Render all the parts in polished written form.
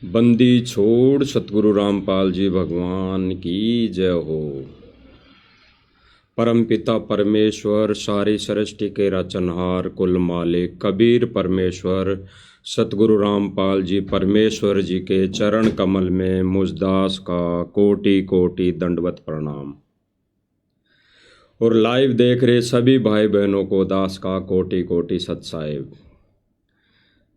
बंदी छोड़ सतगुरु रामपाल जी भगवान की जय हो। परमपिता परमेश्वर सारी सृष्टि के रचनहार कुल मालिक कबीर परमेश्वर सतगुरु रामपाल जी परमेश्वर जी के चरण कमल में मुझदास का कोटि कोटि दंडवत प्रणाम। और लाइव देख रहे सभी भाई बहनों को दास का कोटि कोटि सत साहिब।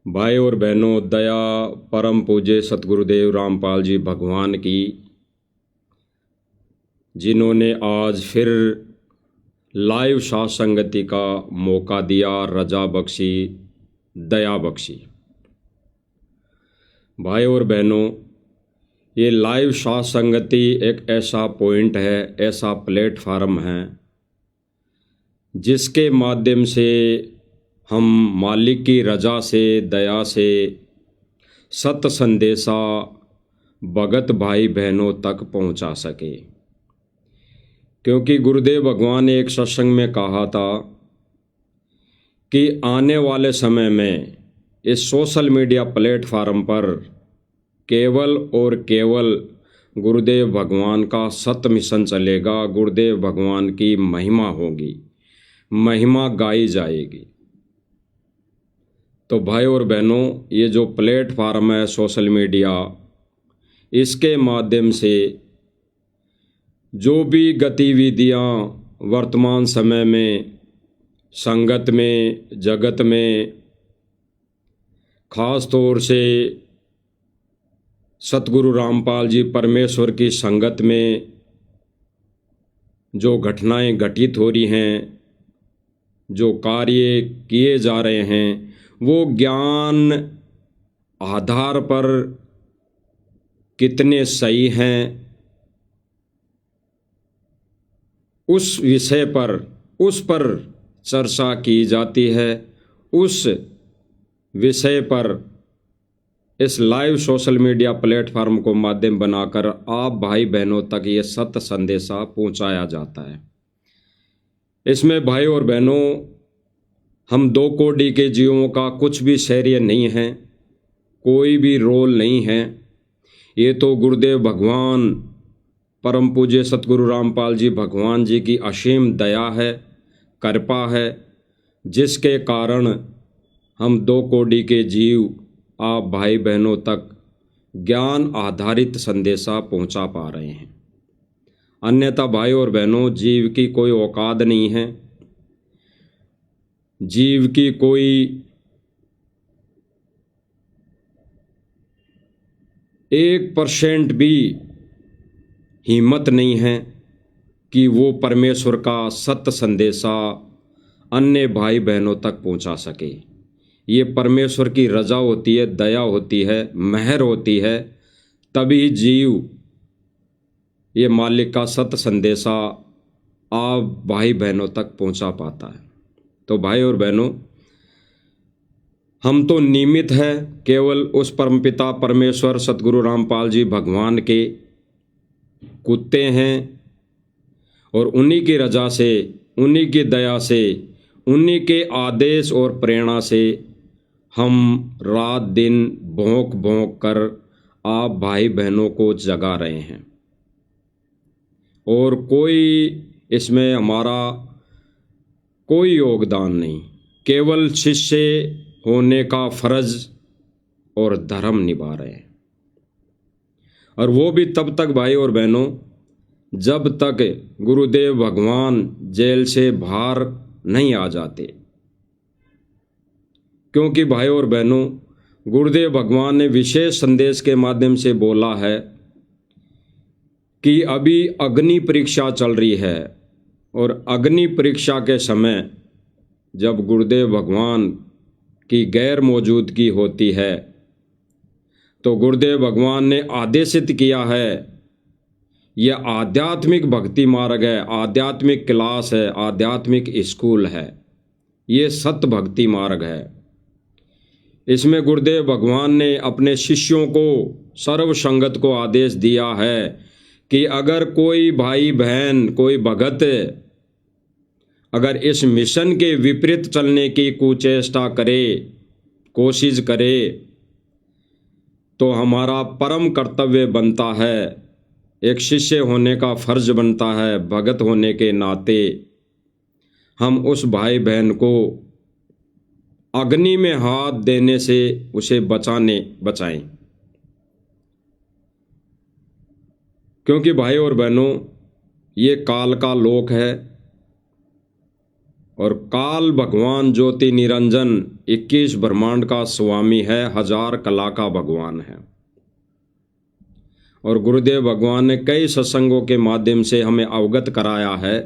भाई और बहनों, दया परम पूज्य सतगुरुदेव रामपाल जी भगवान की, जिन्होंने आज फिर लाइव साथ संगति का मौका दिया, रजा बख्शी, दया बख्शी। भाई और बहनों, ये लाइव साथ संगति एक ऐसा पॉइंट है, ऐसा प्लेटफार्म है जिसके माध्यम से हम मालिक की रजा से, दया से सत संदेशा भगत भाई बहनों तक पहुंचा सके। क्योंकि गुरुदेव भगवान ने एक सत्संग में कहा था कि आने वाले समय में इस सोशल मीडिया प्लेटफार्म पर केवल और केवल गुरुदेव भगवान का सत्य मिशन चलेगा, गुरुदेव भगवान की महिमा होगी, महिमा गाई जाएगी। तो भाई और बहनों, ये जो प्लेटफार्म है सोशल मीडिया, इसके माध्यम से जो भी गतिविधियां वर्तमान समय में संगत में, जगत में, खास तौर से सतगुरु रामपाल जी परमेश्वर की संगत में जो घटनाएं घटित हो रही हैं, जो कार्य किए जा रहे हैं, वो ज्ञान आधार पर कितने सही हैं, उस विषय पर, उस पर चर्चा की जाती है। उस विषय पर इस लाइव सोशल मीडिया प्लेटफार्म को माध्यम बनाकर आप भाई बहनों तक ये सत्य संदेशा पहुंचाया जाता है। इसमें भाई और बहनों, हम दो कोटि के जीवों का कुछ भी श्रेय नहीं है, कोई भी रोल नहीं है। ये तो गुरुदेव भगवान परम पूज्य सतगुरु रामपाल जी भगवान जी की असीम दया है, कृपा है, जिसके कारण हम दो कोटि के जीव आप भाई बहनों तक ज्ञान आधारित संदेशा पहुंचा पा रहे हैं। अन्यथा भाई और बहनों, जीव की कोई औकात नहीं है, जीव की कोई 1% भी हिम्मत नहीं है कि वो परमेश्वर का सत्य संदेशा अन्य भाई बहनों तक पहुंचा सके। ये परमेश्वर की रजा होती है, दया होती है, मेहर होती है, तभी जीव ये मालिक का सत्य संदेशा आप भाई बहनों तक पहुंचा पाता है। तो भाई और बहनों, हम तो निमित्त है केवल उस परमपिता परमेश्वर सतगुरु रामपाल जी भगवान के कुत्ते हैं, और उन्हीं की रजा से, उन्हीं की दया से, उन्हीं के आदेश और प्रेरणा से हम रात दिन भौंक भौंक कर आप भाई बहनों को जगा रहे हैं। और कोई इसमें हमारा कोई योगदान नहीं, केवल शिष्य होने का फर्ज और धर्म निभा रहे हैं। और वो भी तब तक भाई और बहनों, जब तक गुरुदेव भगवान जेल से बाहर नहीं आ जाते। क्योंकि भाई और बहनों, गुरुदेव भगवान ने विशेष संदेश के माध्यम से बोला है कि अभी अग्नि परीक्षा चल रही है, और अग्नि परीक्षा के समय जब गुरुदेव भगवान की गैर मौजूदगी होती है, तो गुरुदेव भगवान ने आदेशित किया है, यह आध्यात्मिक भक्ति मार्ग है, आध्यात्मिक क्लास है, आध्यात्मिक स्कूल है, ये सत्य भक्ति मार्ग है। इसमें गुरुदेव भगवान ने अपने शिष्यों को, सर्व संगत को आदेश दिया है कि अगर कोई भाई बहन, कोई भगत अगर इस मिशन के विपरीत चलने की कुचेष्टा करे, कोशिश करे, तो हमारा परम कर्तव्य बनता है, एक शिष्य होने का फर्ज बनता है, भगत होने के नाते हम उस भाई बहन को अग्नि में हाथ देने से उसे बचाएं। क्योंकि भाई और बहनों, ये काल का लोक है और काल भगवान ज्योति निरंजन 21 ब्रह्मांड का स्वामी है, 1000 कला का भगवान है। और गुरुदेव भगवान ने कई सत्संगों के माध्यम से हमें अवगत कराया है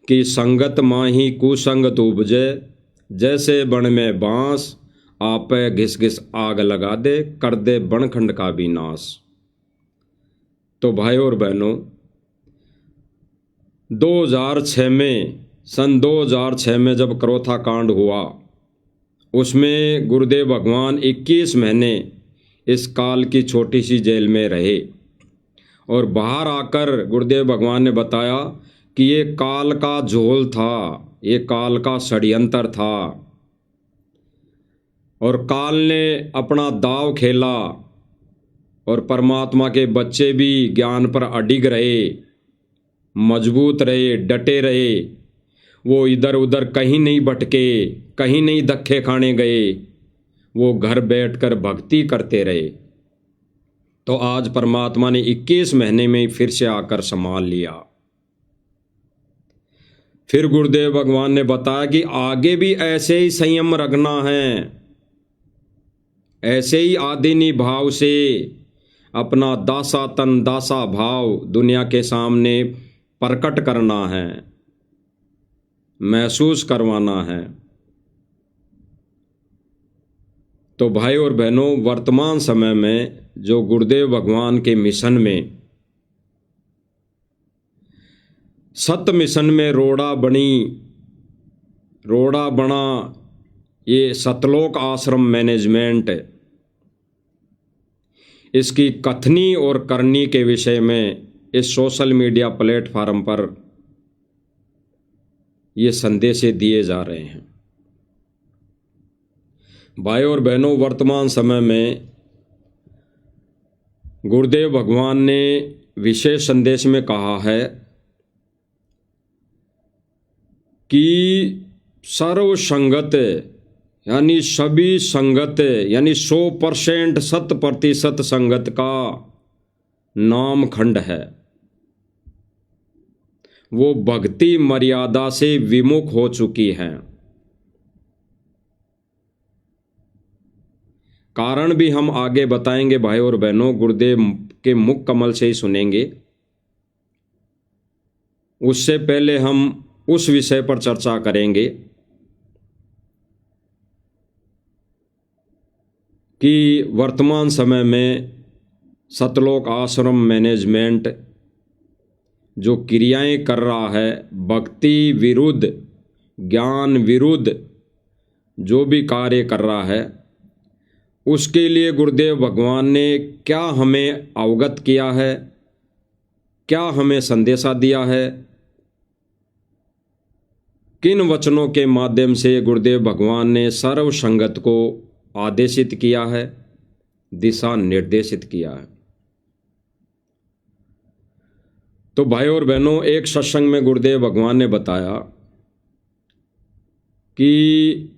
कि संगत माही कुसंगत उपजे, जैसे बन में बांस आपे घिस घिस आग लगा दे, कर दे बनखंड का भी नाश। तो भाई और बहनों, सन 2006 में जब करोथा कांड हुआ, उसमें गुरुदेव भगवान 21 महीने इस काल की छोटी सी जेल में रहे और बाहर आकर गुरुदेव भगवान ने बताया कि ये काल का झोल था, ये काल का षड्यंत्र था और काल ने अपना दांव खेला और परमात्मा के बच्चे भी ज्ञान पर अडिग रहे, मजबूत रहे, डटे रहे। वो इधर उधर कहीं नहीं भटके, कहीं नहीं धक्के खाने गए, वो घर बैठकर भक्ति करते रहे। तो आज परमात्मा ने 21 महीने में फिर से आकर संभाल लिया। फिर गुरुदेव भगवान ने बताया कि आगे भी ऐसे ही संयम रखना है, ऐसे ही आदिनी भाव से अपना दासा तन दासा भाव दुनिया के सामने प्रकट करना है, महसूस करवाना है। तो भाई और बहनों, वर्तमान समय में जो गुरुदेव भगवान के मिशन में, सत मिशन में रोड़ा बना ये सतलोक आश्रम मैनेजमेंट, इसकी कथनी और करनी के विषय में इस सोशल मीडिया प्लेटफार्म पर ये संदेश दिए जा रहे हैं। भाई और बहनों, वर्तमान समय में गुरुदेव भगवान ने विशेष संदेश में कहा है कि सर्व संगत यानी सभी संगत यानी 100% 100% संगत का नाम खंड है, वो भक्ति मर्यादा से विमुख हो चुकी है। कारण भी हम आगे बताएंगे भाई और बहनों, गुरुदेव के मुख कमल से ही सुनेंगे। उससे पहले हम उस विषय पर चर्चा करेंगे कि वर्तमान समय में सतलोक आश्रम मैनेजमेंट जो क्रियाएं कर रहा है, भक्ति विरुद्ध, ज्ञान विरुद्ध जो भी कार्य कर रहा है, उसके लिए गुरुदेव भगवान ने क्या हमें अवगत किया है, क्या हमें संदेशा दिया है, किन वचनों के माध्यम से गुरुदेव भगवान ने सर्व संगत को आदेशित किया है, दिशा निर्देशित किया है। तो भाई और बहनों, एक सत्संग में गुरुदेव भगवान ने बताया कि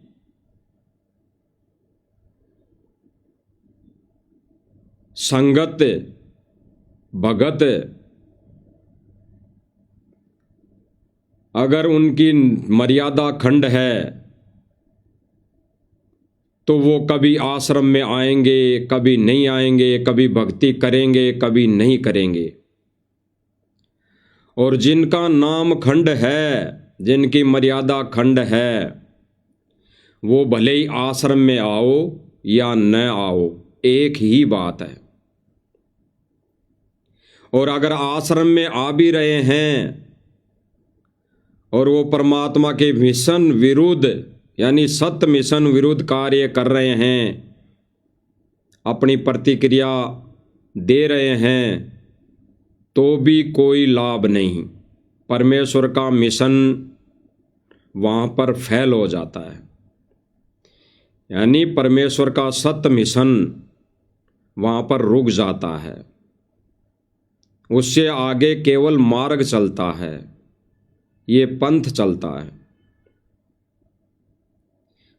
संगत भगत अगर उनकी मर्यादा खंड है तो वो कभी आश्रम में आएंगे, कभी नहीं आएंगे, कभी भक्ति करेंगे, कभी नहीं करेंगे। और जिनका नाम खंड है, जिनकी मर्यादा खंड है, वो भले ही आश्रम में आओ या न आओ, एक ही बात है। और अगर आश्रम में आ भी रहे हैं और वो परमात्मा के मिशन विरुद्ध यानी सत्य मिशन विरुद्ध कार्य कर रहे हैं, अपनी प्रतिक्रिया दे रहे हैं, तो भी कोई लाभ नहीं। परमेश्वर का मिशन वहाँ पर फेल हो जाता है। यानी परमेश्वर का सत्य मिशन वहाँ पर रुक जाता है, उससे आगे केवल मार्ग चलता है, ये पंथ चलता है।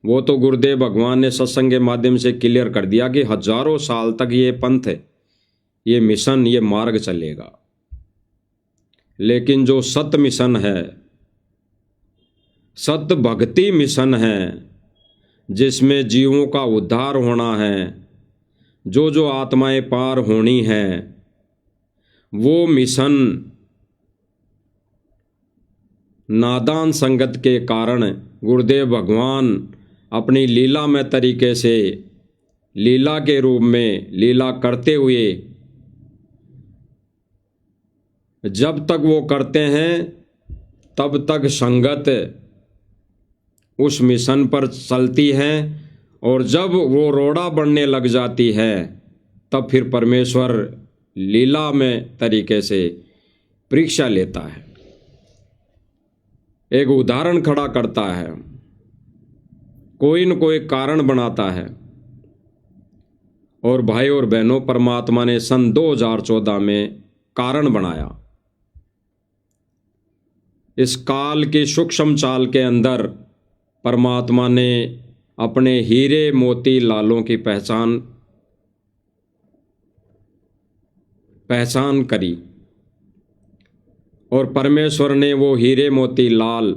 वो तो गुरुदेव भगवान ने सत्संग के माध्यम से क्लियर कर दिया कि हजारों साल तक ये पंथ, ये मिशन, ये मार्ग चलेगा। लेकिन जो सत मिशन है, सत भक्ति मिशन है, जिसमें जीवों का उद्धार होना है, जो आत्माएं पार होनी है, वो मिशन नादान संगत के कारण गुरुदेव भगवान अपनी लीला में तरीके से, लीला के रूप में लीला करते हुए, जब तक वो करते हैं तब तक संगत उस मिशन पर चलती है, और जब वो रोड़ा बढ़ने लग जाती है तब फिर परमेश्वर लीला में तरीके से परीक्षा लेता है, एक उदाहरण खड़ा करता है, कोई न कोई कारण बनाता है। और भाई और बहनों, परमात्मा ने सन 2014 में कारण बनाया। इस काल की सूक्ष्म चाल के अंदर परमात्मा ने अपने हीरे मोती लालों की पहचान करी, और परमेश्वर ने वो हीरे मोती लाल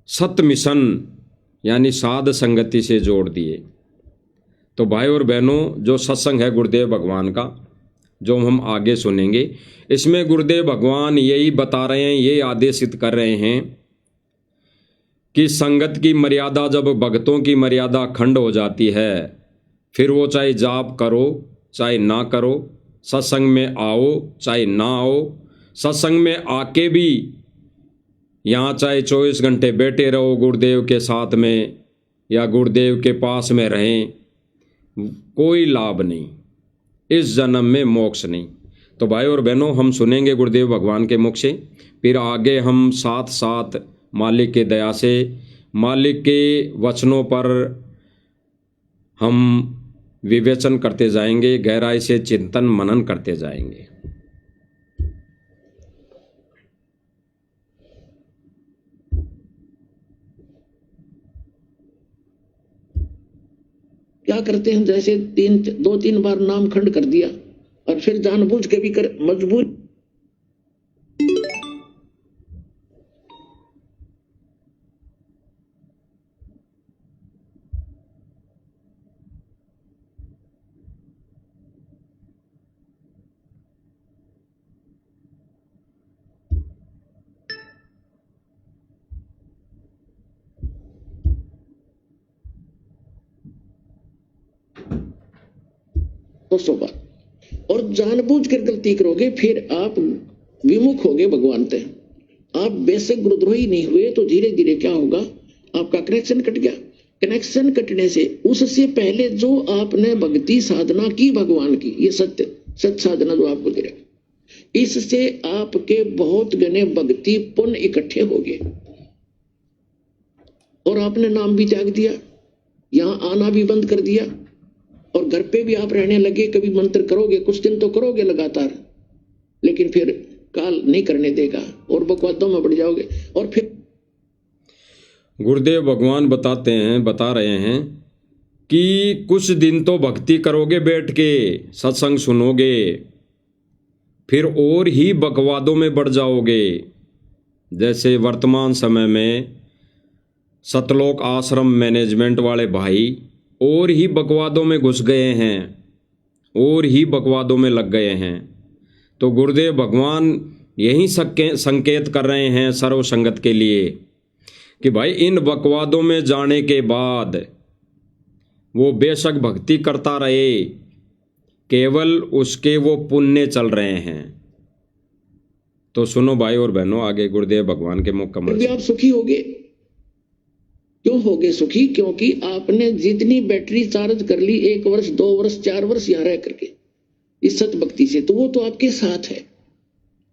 सत मिशन यानी साध संगति से जोड़ दिए। तो भाई और बहनों, जो सत्संग है गुरुदेव भगवान का, जो हम आगे सुनेंगे, इसमें गुरुदेव भगवान यही बता रहे हैं, यही आदेशित कर रहे हैं कि संगत की मर्यादा, जब भक्तों की मर्यादा खंड हो जाती है, फिर वो चाहे जाप करो चाहे ना करो, सत्संग में आओ चाहे ना आओ, सत्संग में आके भी यहाँ चाहे 24 घंटे बैठे रहो गुरुदेव के साथ में या गुरुदेव के पास में रहें, कोई लाभ नहीं, इस जन्म में मोक्ष नहीं। तो भाई और बहनों, हम सुनेंगे गुरुदेव भगवान के मुख से, फिर आगे हम साथ साथ मालिक की दया से, मालिक के वचनों पर हम विवेचन करते जाएंगे, गहराई से चिंतन मनन करते जाएंगे। क्या करते हैं, जैसे 2-3 बार नाम खंड कर दिया और फिर जानबूझ के भी कर मजबूर। बार और जानबूझ कर गलती करोगे, फिर आप विमुख होगे भगवान से। आप बेशक गुरुद्रोही नहीं हुए तो धीरे धीरे क्या होगा, आपका कनेक्शन कट गया। कनेक्शन कटने से उससे पहले जो आपने भक्ति साधना की भगवान की, ये सत साधना जो आपको दे रहा, इससे आपके बहुत गने भक्ति पुण्य इकट्ठे हो गए, और आपने नाम भी त्याग दिया, यहां आना भी बंद कर दिया, और घर पे भी आप रहने लगे। कभी मंत्र करोगे, कुछ दिन तो करोगे लगातार, लेकिन फिर काल नहीं करने देगा और बकवादों में बढ़ जाओगे। और फिर गुरुदेव भगवान बता रहे हैं कि कुछ दिन तो भक्ति करोगे, बैठ के सत्संग सुनोगे, फिर और ही बकवादों में बढ़ जाओगे। जैसे वर्तमान समय में सतलोक आश्रम मैनेजमेंट वाले भाई और ही बकवादों में घुस गए हैं, और ही बकवादों में लग गए हैं। तो गुरुदेव भगवान यही संकेत कर रहे हैं सर्व संगत के लिए कि भाई इन बकवादों में जाने के बाद वो बेशक भक्ति करता रहे, केवल उसके वो पुण्य चल रहे हैं। तो सुनो भाई और बहनों, आगे गुरुदेव भगवान के मुकम्मल से आप सुखी होगे। क्यों होगे सुखी? क्योंकि आपने जितनी बैटरी चार्ज कर ली 1 वर्ष 2 वर्ष 4 वर्ष यहाँ रह करके इस सत भक्ति से, तो वो तो आपके साथ है।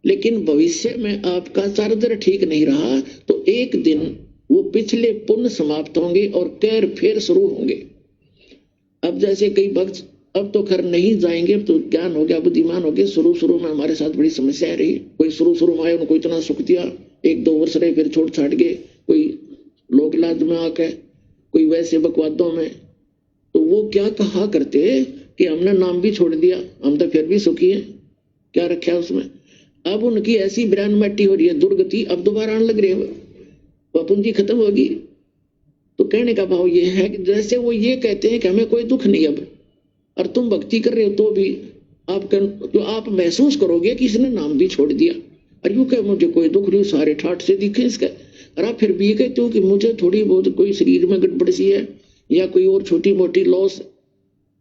लेकिन भविष्य में आपका चार्जर ठीक नहीं रहा तो एक दिन वो पिछले पुण्य समाप्त होंगे और कैर फिर शुरू होंगे। अब जैसे कई भक्त अब तो खैर नहीं जाएंगे, अब तो ज्ञान हो गया, बुद्धिमान हो गए। शुरू शुरू में हमारे साथ बड़ी समस्या रही। कोई शुरू में आए, उनको इतना सुख दिया, 1-2 वर्ष रहे, फिर छोड़ छाट गए। कोई लोक लाज में आके, कोई वैसे बकवादों में। तो वो क्या कहा करते कि हमने नाम भी छोड़ दिया, हम तो फिर भी सुखी हैं, क्या रखा उसमें। अब उनकी ऐसी ब्रांड मैटी हो रही है, दुर्गति, अब दोबारा आने लग रहे हैं, वो पूंजी खत्म होगी। तो कहने का भाव ये है कि जैसे वो ये कहते हैं कि हमें कोई दुख नहीं अब, और तुम भक्ति कर रहे हो तो भी तो आप महसूस करोगे कि इसने नाम भी छोड़ दिया। और यूं कहे मुझे कोई दुख नहीं, सारे ठाठ से दिखे इसका। और आप फिर भी ये कहते हो कि मुझे थोड़ी बहुत कोई शरीर में गड़बड़ सी है या कोई और छोटी मोटी लॉस,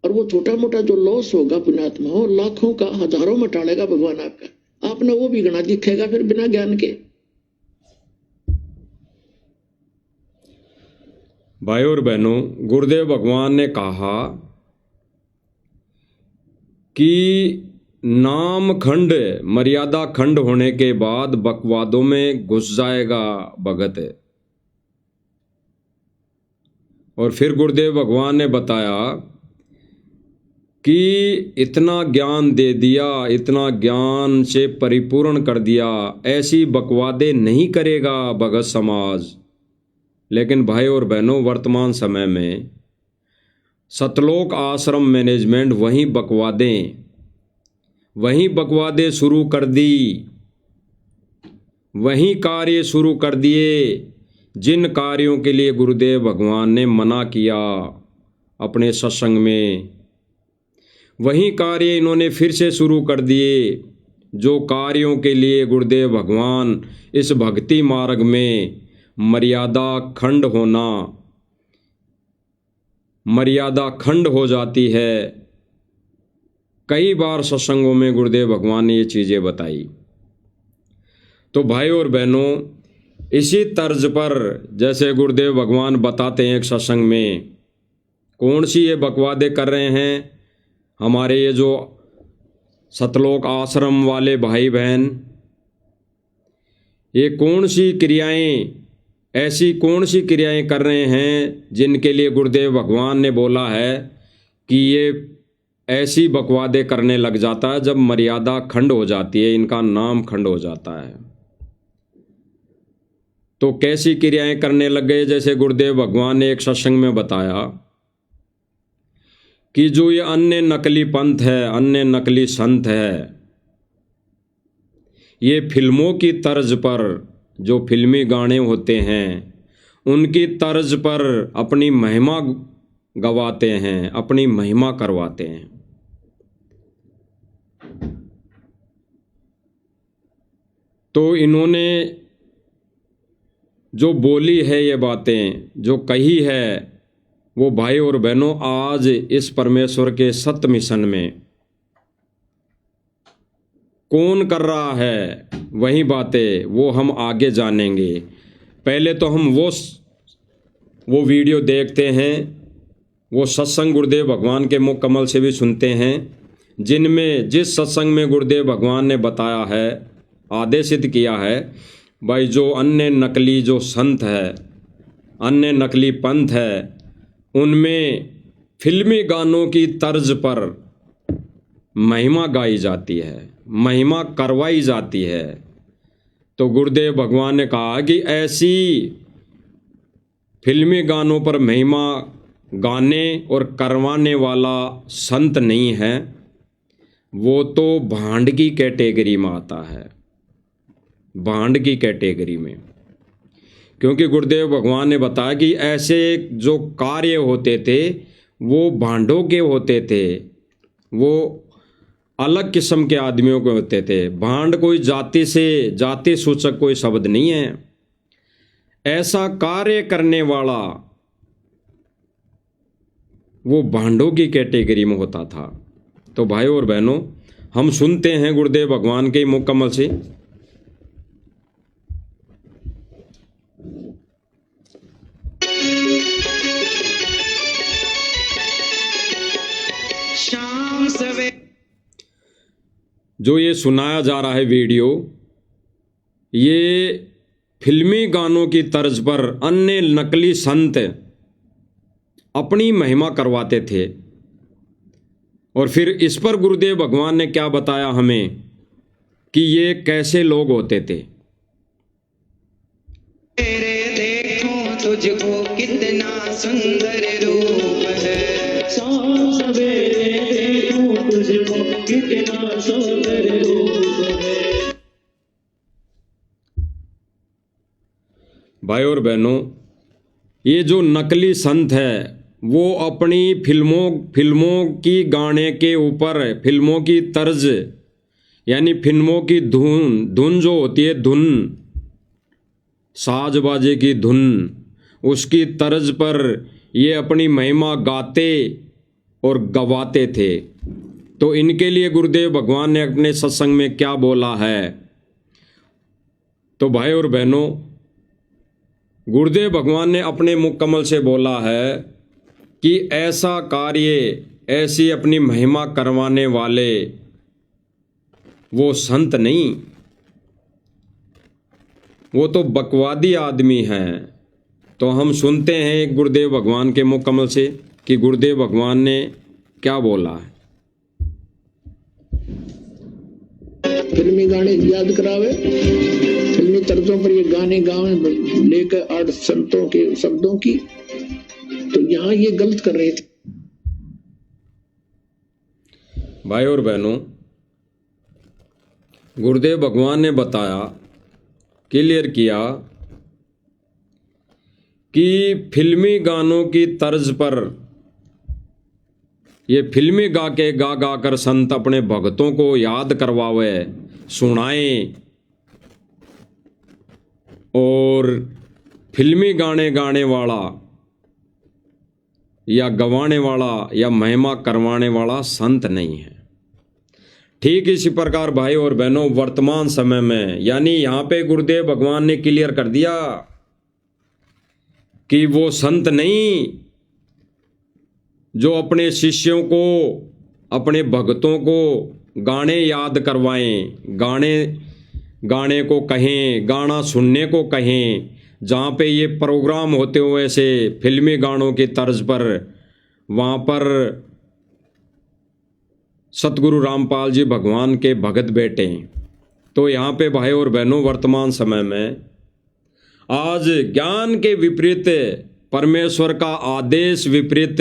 और वो छोटा मोटा जो लॉस होगा पुण्यात्मा हो, लाखों का हजारों में टालेगा भगवान आपका, आपने वो भी गणा दिखेगा फिर बिना ज्ञान के। भाई और बहनों, गुरुदेव भगवान ने कहा कि नाम खंड, मर्यादा खंड होने के बाद बकवादों में घुस जाएगा भगत। और फिर गुरुदेव भगवान ने बताया कि इतना ज्ञान दे दिया, इतना ज्ञान से परिपूर्ण कर दिया, ऐसी बकवादे नहीं करेगा भगत समाज। लेकिन भाई और बहनों, वर्तमान समय में सतलोक आश्रम मैनेजमेंट वहीं बकवादे शुरू कर दी, वहीं कार्य शुरू कर दिए जिन कार्यों के लिए गुरुदेव भगवान ने मना किया अपने सत्संग में। वहीं कार्य इन्होंने फिर से शुरू कर दिए जो कार्यों के लिए गुरुदेव भगवान इस भक्ति मार्ग में मर्यादा खंड हो जाती है। कई बार सत्संगों में गुरुदेव भगवान ने ये चीज़ें बताई। तो भाई और बहनों, इसी तर्ज पर जैसे गुरुदेव भगवान बताते हैं एक सत्संग में, कौन सी ये बकवादे कर रहे हैं हमारे ये जो सतलोक आश्रम वाले भाई बहन, ये कौन सी क्रियाएं, ऐसी कौन सी क्रियाएं कर रहे हैं जिनके लिए गुरुदेव भगवान ने बोला है कि ये ऐसी बकवादे करने लग जाता है जब मर्यादा खंड हो जाती है, इनका नाम खंड हो जाता है। तो कैसी क्रियाएं करने लग गए, जैसे गुरुदेव भगवान ने एक सत्संग में बताया कि जो ये अन्य नकली पंथ है, अन्य नकली संत है, ये फिल्मों की तर्ज पर, जो फिल्मी गाने होते हैं उनकी तर्ज पर अपनी महिमा गवाते हैं, अपनी महिमा करवाते हैं। तो इन्होंने जो बोली है, ये बातें जो कही है, वो भाई और बहनों आज इस परमेश्वर के सत्य मिशन में कौन कर रहा है, वही बातें वो हम आगे जानेंगे। पहले तो हम वो वीडियो देखते हैं, वो सत्संग गुरुदेव भगवान के मुख कमल से भी सुनते हैं, जिनमें जिस सत्संग में गुरुदेव भगवान ने बताया है, आदेशित किया है, भाई जो अन्य नकली जो संत है, अन्य नकली पंथ है, उनमें फिल्मी गानों की तर्ज पर महिमा गाई जाती है, महिमा करवाई जाती है। तो गुरुदेव भगवान ने कहा कि ऐसी फिल्मी गानों पर महिमा गाने और करवाने वाला संत नहीं है, वो तो भांड की कैटेगरी में आता है, भांड की कैटेगरी में। क्योंकि गुरुदेव भगवान ने बताया कि ऐसे जो कार्य होते थे वो भांडों के होते थे, वो अलग किस्म के आदमियों के होते थे। भांड कोई जाति सूचक कोई शब्द नहीं है। ऐसा कार्य करने वाला वो भांडों की कैटेगरी में होता था। तो भाई और बहनों, हम सुनते हैं गुरुदेव भगवान के मुख कमल से। शाम सवेरे जो ये सुनाया जा रहा है वीडियो, ये फिल्मी गानों की तर्ज पर अन्य नकली संत अपनी महिमा करवाते थे, और फिर इस पर गुरुदेव भगवान ने क्या बताया हमें कि ये कैसे लोग होते थे। देखो तुझको कितना सुंदर रूप है, सवेरे देखूं तुझको कितना सुंदर रूप है। भाई और बहनों, ये जो नकली संत है वो अपनी फिल्मों की गाने के ऊपर, फिल्मों की तर्ज यानी फिल्मों की धुन जो होती है, धुन साजबाजे की धुन, उसकी तर्ज पर ये अपनी महिमा गाते और गवाते थे। तो इनके लिए गुरुदेव भगवान ने अपने सत्संग में क्या बोला है। तो भाई और बहनों, गुरुदेव भगवान ने अपने मुख कमल से बोला है कि ऐसा कार्य, ऐसी अपनी महिमा करवाने वाले वो संत नहीं, वो तो बकवादी आदमी हैं। तो हम सुनते हैं गुरुदेव भगवान के मुख कमल से कि गुरुदेव भगवान ने क्या बोला है। फिल्मी गाने याद करावे, फिल्मी तर्जों पर ये गाने गावे लेकर 8 संतों के शब्दों की, तो यहाँ ये गलत कर रहे थे। भाई और बहनों, गुरुदेव भगवान ने बताया, क्लियर किया कि फिल्मी गानों की तर्ज पर ये फिल्मी गा कर संत अपने भक्तों को याद करवावे, सुनाएं और फिल्मी गाने गाने वाला या गवाने वाला या महिमा करवाने वाला संत नहीं है। ठीक इसी प्रकार भाई और बहनों, वर्तमान समय में यानी यहाँ पे गुरुदेव भगवान ने क्लियर कर दिया कि वो संत नहीं जो अपने शिष्यों को, अपने भक्तों को गाने याद करवाएं, गाने को कहें, गाना सुनने को कहें। जहाँ पे ये प्रोग्राम होते हुए ऐसे फिल्मी गानों की तर्ज पर, वहाँ पर सतगुरु रामपाल जी भगवान के भगत बैठे हैं। तो यहाँ पे भाई और बहनों, वर्तमान समय में आज ज्ञान के विपरीत, परमेश्वर का आदेश विपरीत,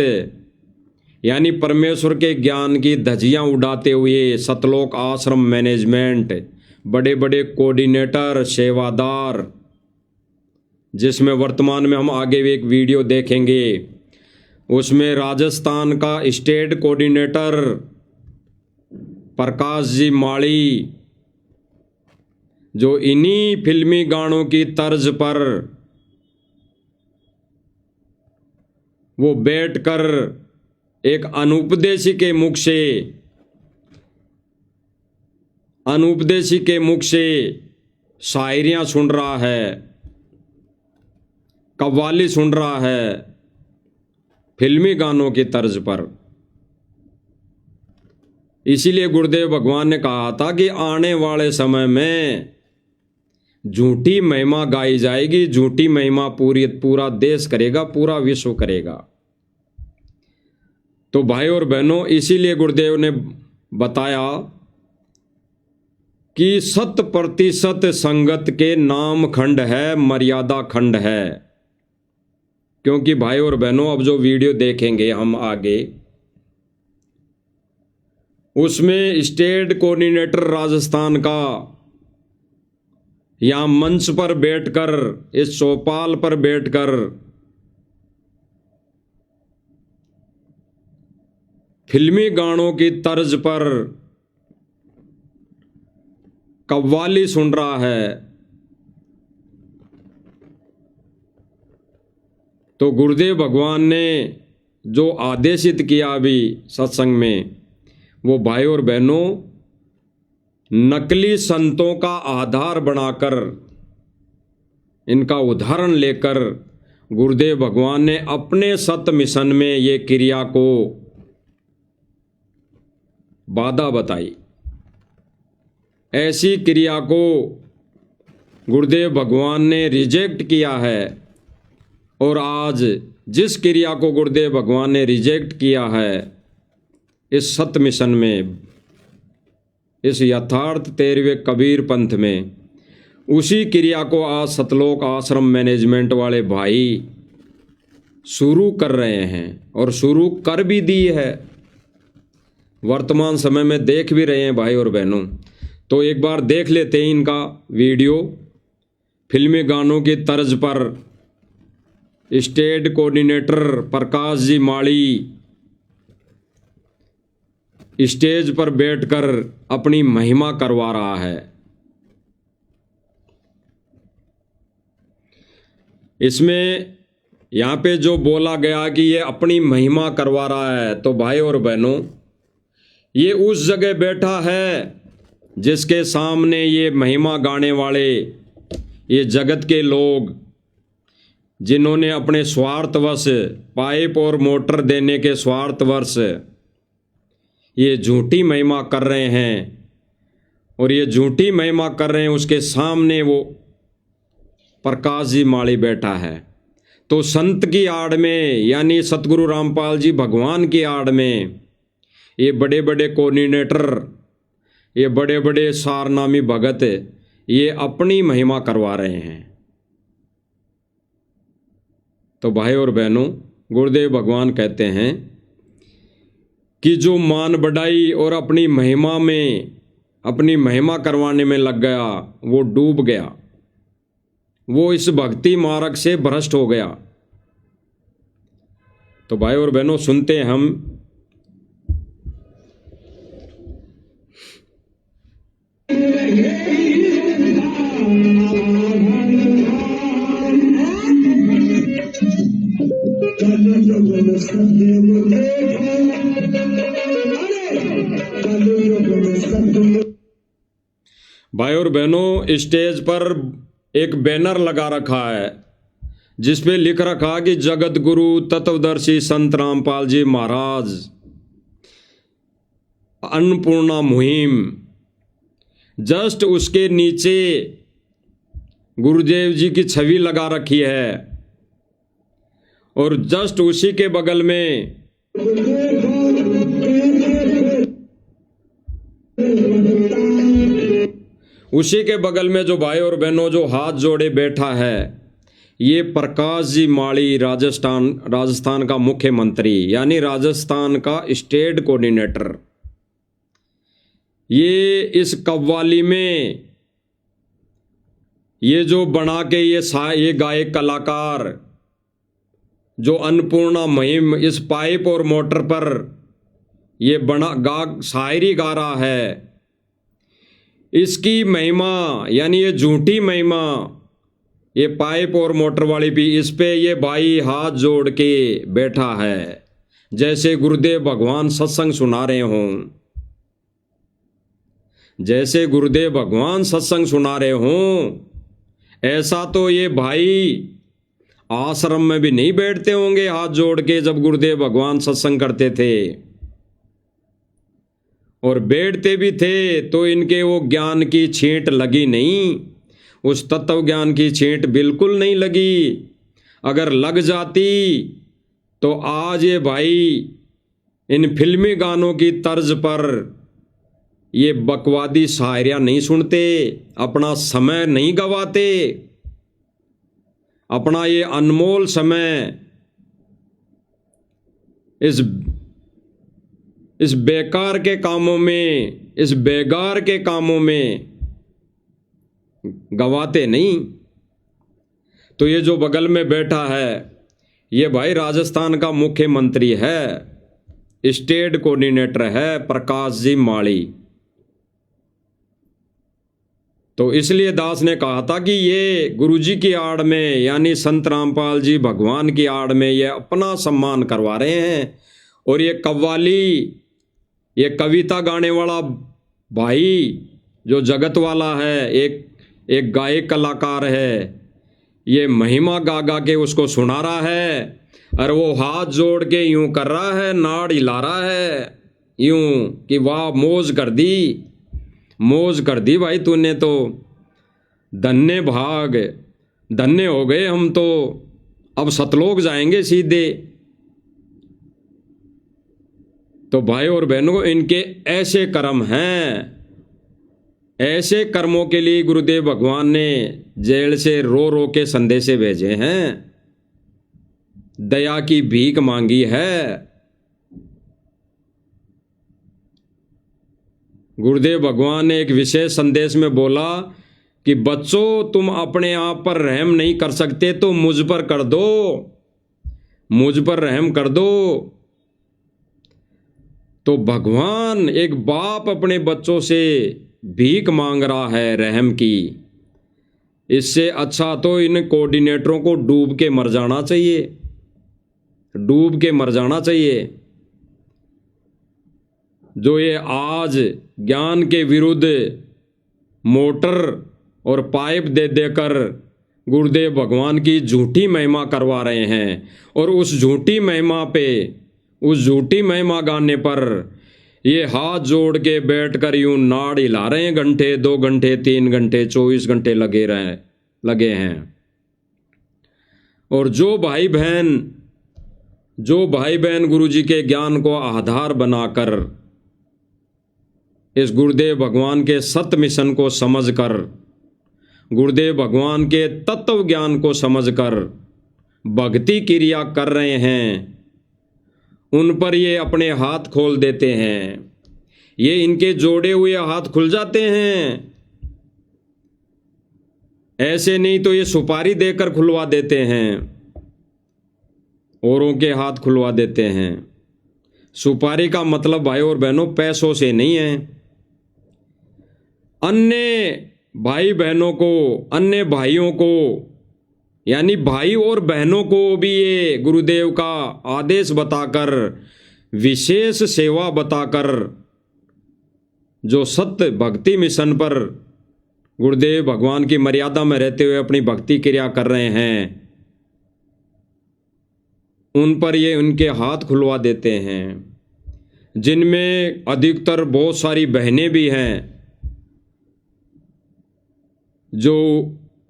यानी परमेश्वर के ज्ञान की धज्जियाँ उड़ाते हुए सतलोक आश्रम मैनेजमेंट, बड़े बड़े कोऑर्डिनेटर, सेवादार, जिसमें वर्तमान में हम आगे भी एक वीडियो देखेंगे, उसमें राजस्थान का स्टेट कोऑर्डिनेटर प्रकाश जी माड़ी, जो इन्हीं फिल्मी गानों की तर्ज पर वो बैठकर एक अनुपदेशी के मुख से शायरियां सुन रहा है, कव्वाली सुन रहा है फिल्मी गानों की तर्ज पर। इसीलिए गुरुदेव भगवान ने कहा था कि आने वाले समय में झूठी महिमा गाई जाएगी, झूठी महिमा पूरा देश करेगा, पूरा विश्व करेगा। तो भाई और बहनों, इसीलिए गुरुदेव ने बताया कि 100% संगत के नाम खंड है, मर्यादा खंड है। क्योंकि भाई और बहनों, अब जो वीडियो देखेंगे हम आगे, उसमें स्टेट कोऑर्डिनेटर राजस्थान का यहाँ मंच पर बैठकर, इस चौपाल पर बैठकर फिल्मी गानों की तर्ज पर कव्वाली सुन रहा है। तो गुरुदेव भगवान ने जो आदेशित किया अभी सत्संग में, वो भाई और बहनों, नकली संतों का आधार बनाकर, इनका उदाहरण लेकर गुरुदेव भगवान ने अपने सत्य मिशन में ये क्रिया को बाधा बताई। ऐसी क्रिया को गुरुदेव भगवान ने रिजेक्ट किया है। और आज जिस क्रिया को गुरुदेव भगवान ने रिजेक्ट किया है, इस सत्य मिशन में, इस यथार्थ 13वें कबीर पंथ में, उसी क्रिया को आज सतलोक आश्रम मैनेजमेंट वाले भाई शुरू कर रहे हैं और शुरू कर भी दी है, वर्तमान समय में देख भी रहे हैं भाई और बहनों। तो एक बार देख लेते हैं इनका वीडियो। फिल्मी गानों की तर्ज पर स्टेट कोऑर्डिनेटर प्रकाश जी माड़ी स्टेज पर बैठकर अपनी महिमा करवा रहा है। इसमें यहाँ पे जो बोला गया कि ये अपनी महिमा करवा रहा है, तो भाई और बहनों, ये उस जगह बैठा है जिसके सामने ये महिमा गाने वाले, ये जगत के लोग जिन्होंने अपने स्वार्थवश पाइप और मोटर देने के स्वार्थवश ये झूठी महिमा कर रहे हैं, और ये झूठी महिमा कर रहे हैं, उसके सामने वो प्रकाश जी माड़ी बैठा है। तो संत की आड़ में, यानी सतगुरु रामपाल जी भगवान की आड़ में, ये बड़े बड़े कोऑर्डिनेटर, ये बड़े बड़े सारनामी भगत, ये अपनी महिमा करवा रहे हैं। तो भाई और बहनों, गुरुदेव भगवान कहते हैं कि जो मान बढ़ाई और अपनी महिमा में, अपनी महिमा करवाने में लग गया, वो डूब गया, वो इस भक्ति मार्ग से भ्रष्ट हो गया। तो भाई और बहनों, सुनते हैं हम भाई और बहनों, स्टेज पर एक बैनर लगा रखा है जिस पे लिख रखा कि जगत गुरु तत्वदर्शी संत रामपाल जी महाराज अन्नपूर्णा मुहिम। जस्ट उसके नीचे गुरुदेव जी की छवि लगा रखी है, और जस्ट उसी के बगल में जो भाई और बहनों जो हाथ जोड़े बैठा है, ये प्रकाश जी माड़ी, राजस्थान का मुख्यमंत्री, यानी राजस्थान का स्टेट कोऑर्डिनेटर। ये इस कव्वाली में ये जो बना के ये गायक कलाकार जो अन्नपूर्णा मुहिम इस पाइप और मोटर पर ये शायरी गा रहा है, इसकी महिमा, यानी ये झूठी महिमा, ये पाइप और मोटर वाली भी, इस पे ये भाई हाथ जोड़ के बैठा है जैसे गुरुदेव भगवान सत्संग सुना रहे हों, जैसे गुरुदेव भगवान सत्संग सुना रहे हों। ऐसा तो ये भाई आश्रम में भी नहीं बैठते होंगे हाथ जोड़ के जब गुरुदेव भगवान सत्संग करते थे, और बैठते भी थे तो इनके वो ज्ञान की छींट लगी नहीं, उस तत्व ज्ञान की छींट बिल्कुल नहीं लगी। अगर लग जाती तो आज ये भाई इन फिल्मी गानों की तर्ज पर ये बकवादी शायरियाँ नहीं सुनते, अपना समय नहीं गवाते, अपना ये अनमोल समय इस बेकार के कामों में, इस बेगार के कामों में गवाते नहीं। तो ये जो बगल में बैठा है, ये भाई राजस्थान का मुख्यमंत्री है, स्टेट कोऑर्डिनेटर है प्रकाश जी माड़ी। तो इसलिए दास ने कहा था कि ये गुरुजी की आड़ में, यानी संत रामपाल जी भगवान की आड़ में ये अपना सम्मान करवा रहे हैं। और ये कव्वाली, ये कविता गाने वाला भाई जो जगत वाला है, एक गायक कलाकार है, ये महिमा गा गा के उसको सुना रहा है, और वो हाथ जोड़ के यूं कर रहा है, नाड़ हिला रहा है यूं कि वाह मौज कर दी, मौज कर दी भाई तूने, तो धन्य भाग, धन्य हो गए हम, तो अब सतलोक जाएंगे सीधे। तो भाई और बहनों, इनके ऐसे कर्म हैं, ऐसे कर्मों के लिए गुरुदेव भगवान ने जेल से रो रो के संदेशे भेजे हैं, दया की भीख मांगी है। गुरुदेव भगवान ने एक विशेष संदेश में बोला कि बच्चों, तुम अपने आप पर रहम नहीं कर सकते तो मुझ पर कर दो, मुझ पर रहम कर दो। तो भगवान, एक बाप अपने बच्चों से भीख मांग रहा है रहम की। इससे अच्छा तो इन कोऑर्डिनेटरों को डूब के मर जाना चाहिए, डूब के मर जाना चाहिए। जो ये आज ज्ञान के विरुद्ध मोटर और पाइप दे देकर गुरुदेव भगवान की झूठी महिमा करवा रहे हैं, और उस झूठी महिमा पे, उस झूठी महिमा गाने पर ये हाथ जोड़ के बैठकर यूं नाड़ हिला रहे हैं, घंटे 2 घंटे 3 घंटे 24 घंटे लगे हैं। और जो भाई बहन गुरुजी के ज्ञान को आधार बनाकर इस गुरुदेव भगवान के सत्य मिशन को समझकर, गुरुदेव भगवान के तत्व ज्ञान को समझकर भक्ति क्रिया कर रहे हैं, उन पर ये अपने हाथ खोल देते हैं। ये इनके जोड़े हुए हाथ खुल जाते हैं। ऐसे नहीं तो ये सुपारी देकर खुलवा देते हैं, औरों के हाथ खुलवा देते हैं। सुपारी का मतलब भाई और बहनों पैसों से नहीं है। अन्य भाई बहनों को, अन्य भाइयों को, यानी भाई और बहनों को भी ये गुरुदेव का आदेश बताकर, विशेष सेवा बताकर, जो सत्य भक्ति मिशन पर गुरुदेव भगवान की मर्यादा में रहते हुए अपनी भक्ति क्रिया कर रहे हैं, उन पर ये उनके हाथ खुलवा देते हैं, जिनमें अधिकतर बहुत सारी बहनें भी हैं जो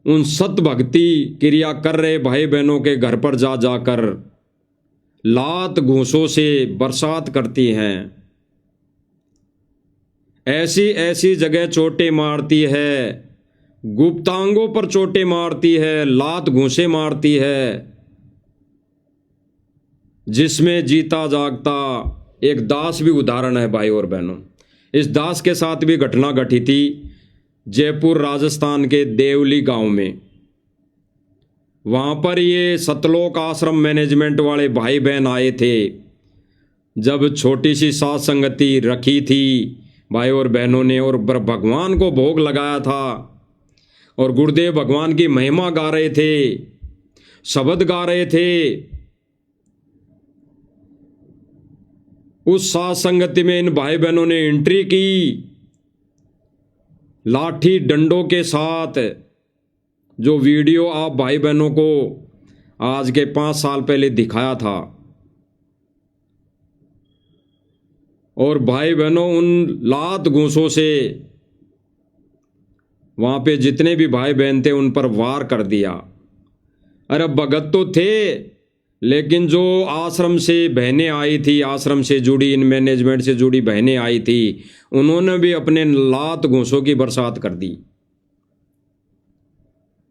उन सत्य भक्ति क्रिया कर रहे भाई बहनों के घर पर जा जाकर लात घूंसों से बरसात करती हैं। ऐसी ऐसी जगह चोटें मारती है, गुप्तांगों पर चोटें मारती है, लात घूंसे मारती है, जिसमें जीता जागता एक दास भी उदाहरण है भाई और बहनों। इस दास के साथ भी घटना घटी थी जयपुर राजस्थान के देवली गांव में। वहां पर ये सतलोक आश्रम मैनेजमेंट वाले भाई बहन आए थे। जब छोटी सी सात संगति रखी थी भाई और बहनों ने, और भगवान को भोग लगाया था, और गुरुदेव भगवान की महिमा गा रहे थे, शब्द गा रहे थे। उस सात संगति में इन भाई बहनों ने एंट्री की, लाठी डंडों के साथ। जो वीडियो आप भाई बहनों को आज के 5 साल पहले दिखाया था, और भाई बहनों उन लात घूंसों से वहां पे जितने भी भाई बहन थे उन पर वार कर दिया। अरे भगत तो थे, लेकिन जो आश्रम से बहनें आई थी, आश्रम से जुड़ी, इन मैनेजमेंट से जुड़ी बहनें आई थी, उन्होंने भी अपने लात घूंसों की बरसात कर दी।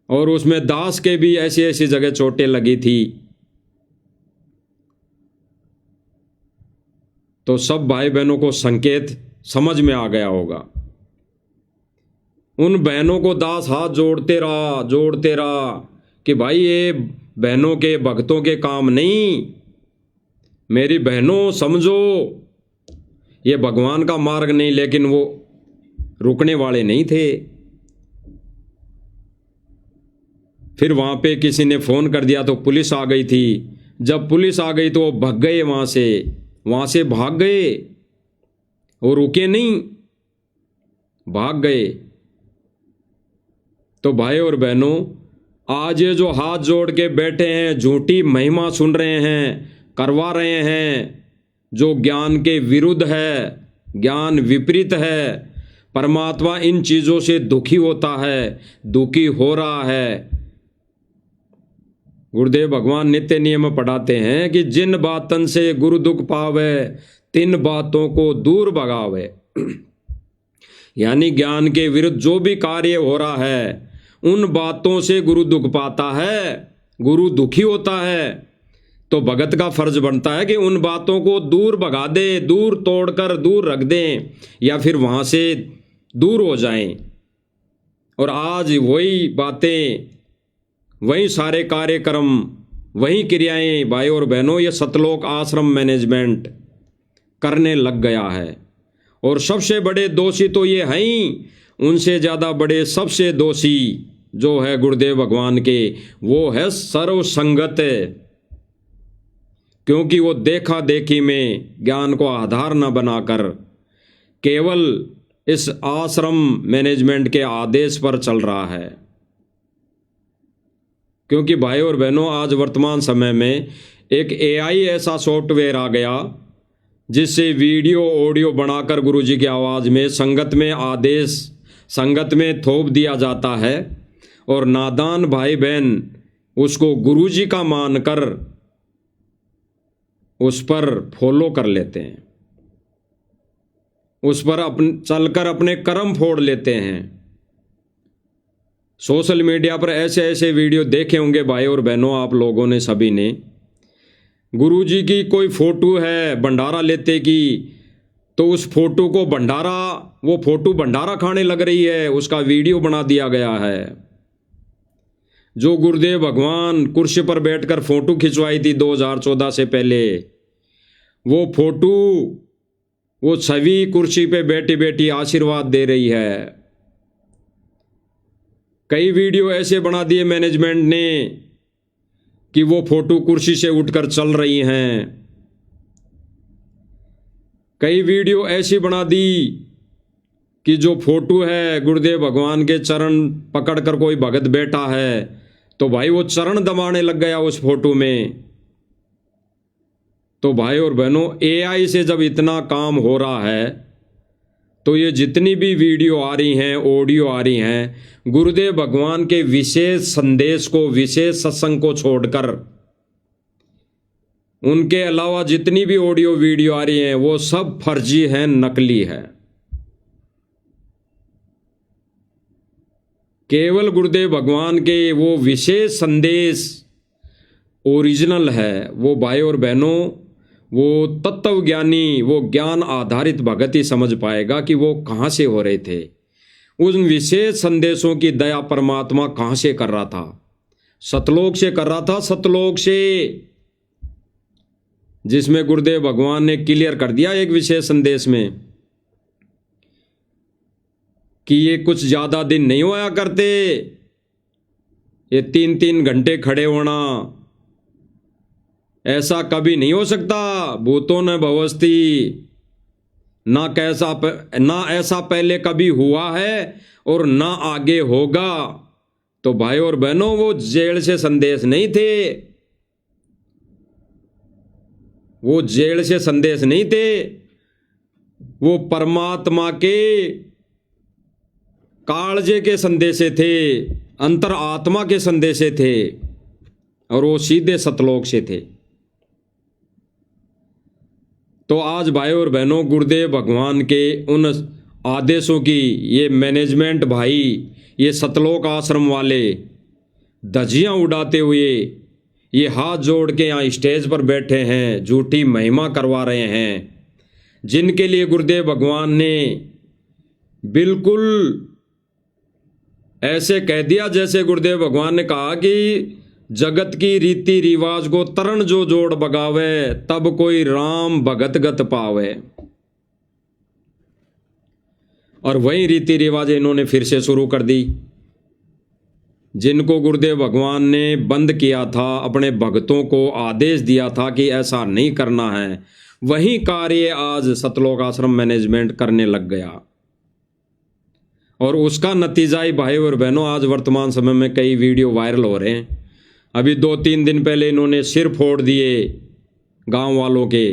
और उसमें दास के भी ऐसी ऐसी जगह चोटें लगी थी। तो सब भाई बहनों को संकेत समझ में आ गया होगा। उन बहनों को दास हाथ जोड़ते रहा कि भाई ये बहनों के, भक्तों के काम नहीं, मेरी बहनों समझो, ये भगवान का मार्ग नहीं। लेकिन वो रुकने वाले नहीं थे। फिर वहां पे किसी ने फोन कर दिया तो पुलिस आ गई थी। जब पुलिस आ गई तो वो भाग गए, वहां से भाग गए, और रुके नहीं, भाग गए। तो भाई और बहनों, आज ये जो हाथ जोड़ के बैठे हैं, झूठी महिमा सुन रहे हैं, करवा रहे हैं, जो ज्ञान के विरुद्ध है, ज्ञान विपरीत है, परमात्मा इन चीजों से दुखी होता है, दुखी हो रहा है। गुरुदेव भगवान नित्य नियम पढ़ाते हैं कि जिन बातन से गुरु दुख पावे, तीन बातों को दूर भगावे। यानी ज्ञान के विरुद्ध जो भी कार्य हो रहा है उन बातों से गुरु दुख पाता है, गुरु दुखी होता है। तो भगत का फर्ज बनता है कि उन बातों को दूर भगा दे, दूर तोड़कर दूर रख दें या फिर वहां से दूर हो जाएं। और आज वही बातें, वही सारे कार्यक्रम, वही क्रियाएं भाई और बहनों ये सतलोक आश्रम मैनेजमेंट करने लग गया है। और सबसे बड़े दोषी तो ये हैं ही, उनसे ज़्यादा बड़े सबसे दोषी जो है गुरुदेव भगवान के, वो है सर्व संगत। क्योंकि वो देखा देखी में ज्ञान को आधार न बनाकर केवल इस आश्रम मैनेजमेंट के आदेश पर चल रहा है। क्योंकि भाई और बहनों आज वर्तमान समय में एक AI ऐसा सॉफ्टवेयर आ गया जिससे वीडियो ऑडियो बनाकर गुरुजी की आवाज़ में संगत में आदेश संगत में थोप दिया जाता है और नादान भाई बहन उसको गुरुजी का मानकर उस पर फॉलो कर लेते हैं, उस पर चलकर अपने कर्म फोड़ लेते हैं। सोशल मीडिया पर ऐसे ऐसे वीडियो देखे होंगे भाई और बहनों आप लोगों ने सभी ने। गुरुजी की कोई फोटो है भंडारा लेते की तो उस फोटो को वो फोटो भंडारा खाने लग रही है, उसका वीडियो बना दिया गया है। जो गुरुदेव भगवान कुर्सी पर बैठकर फोटो खिंचवाई थी 2014 से पहले, वो फोटो वो छवि कुर्सी पे बैठी बैठी आशीर्वाद दे रही है। कई वीडियो ऐसे बना दिए मैनेजमेंट ने कि वो फोटो कुर्सी से उठकर चल रही हैं। कई वीडियो ऐसी बना दी कि जो फोटो है गुरुदेव भगवान के चरण पकड़कर कोई भगत बैठा है तो भाई वो चरण दबाने लग गया उस फोटो में। तो भाई और बहनों AI से जब इतना काम हो रहा है तो ये जितनी भी वीडियो आ रही हैं, ऑडियो आ रही हैं, गुरुदेव भगवान के विशेष संदेश को, विशेष सत्संग को छोड़कर उनके अलावा जितनी भी ऑडियो वीडियो आ रही हैं वो सब फर्जी हैं, नकली है। केवल गुरुदेव भगवान के वो विशेष संदेश ओरिजिनल है। वो भाई और बहनों वो तत्वज्ञानी, वो ज्ञान आधारित भगत ही समझ पाएगा कि वो कहाँ से हो रहे थे। उन विशेष संदेशों की दया परमात्मा कहाँ से कर रहा था? सतलोक से कर रहा था, सतलोक से, जिसमें गुरुदेव भगवान ने क्लियर कर दिया एक विशेष संदेश में कि ये कुछ ज्यादा दिन नहीं होया करते, ये 3-3 घंटे खड़े होना ऐसा कभी नहीं हो सकता। भूतों ने भवस्ती ना ऐसा पहले कभी हुआ है और ना आगे होगा। तो भाई और बहनों वो जेल से संदेश नहीं थे, वो जेल से संदेश नहीं थे, वो परमात्मा के कालजे के संदेशे थे, अंतर आत्मा के संदेशे थे और वो सीधे सतलोक से थे। तो आज भाई और बहनों गुरुदेव भगवान के उन आदेशों की ये मैनेजमेंट भाई, ये सतलोक आश्रम वाले धज्जियां उड़ाते हुए ये हाथ जोड़ के यहाँ स्टेज पर बैठे हैं, झूठी महिमा करवा रहे हैं, जिनके लिए गुरुदेव भगवान ने बिल्कुल ऐसे कह दिया जैसे गुरुदेव भगवान ने कहा कि जगत की रीति रिवाज को तरण जो जोड़ बगावे, तब कोई राम भगत गत पावे। और वही रीति रिवाज इन्होंने फिर से शुरू कर दी, जिनको गुरुदेव भगवान ने बंद किया था, अपने भक्तों को आदेश दिया था कि ऐसा नहीं करना है, वही कार्य आज सतलोक आश्रम मैनेजमेंट करने लग गया। और उसका नतीजा ही भाई और बहनों आज वर्तमान समय में कई वीडियो वायरल हो रहे हैं। अभी 2-3 दिन पहले इन्होंने सिर फोड़ दिए गांव वालों के।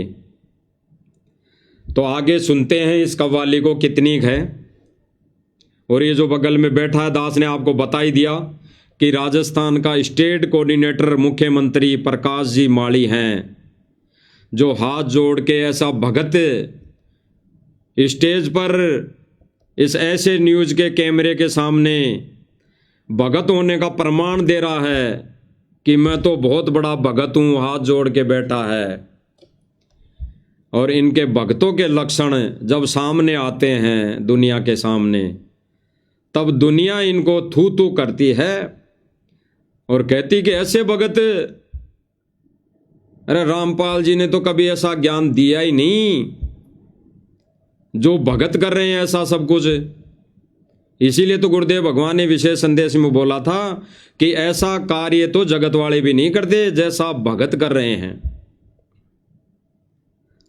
तो आगे सुनते हैं इस कव्वाली को कितनी है। और ये जो बगल में बैठा है दास ने आपको बता ही दिया कि राजस्थान का स्टेट कोऑर्डिनेटर मुख्यमंत्री प्रकाश जी माली हैं। जो हाथ जोड़ के ऐसा भगत स्टेज पर इस ऐसे न्यूज़ के कैमरे के सामने भगत होने का प्रमाण दे रहा है कि मैं तो बहुत बड़ा भगत हूँ, हाथ जोड़ के बैठा है। और इनके भक्तों के लक्षण जब सामने आते हैं दुनिया के सामने, तब दुनिया इनको थू थू करती है और कहती कि ऐसे भगत, अरे रामपाल जी ने तो कभी ऐसा ज्ञान दिया ही नहीं, जो भगत कर रहे हैं ऐसा सब कुछ। इसीलिए तो गुरुदेव भगवान ने विशेष संदेश में बोला था कि ऐसा कार्य तो जगत वाले भी नहीं करते जैसा भगत कर रहे हैं।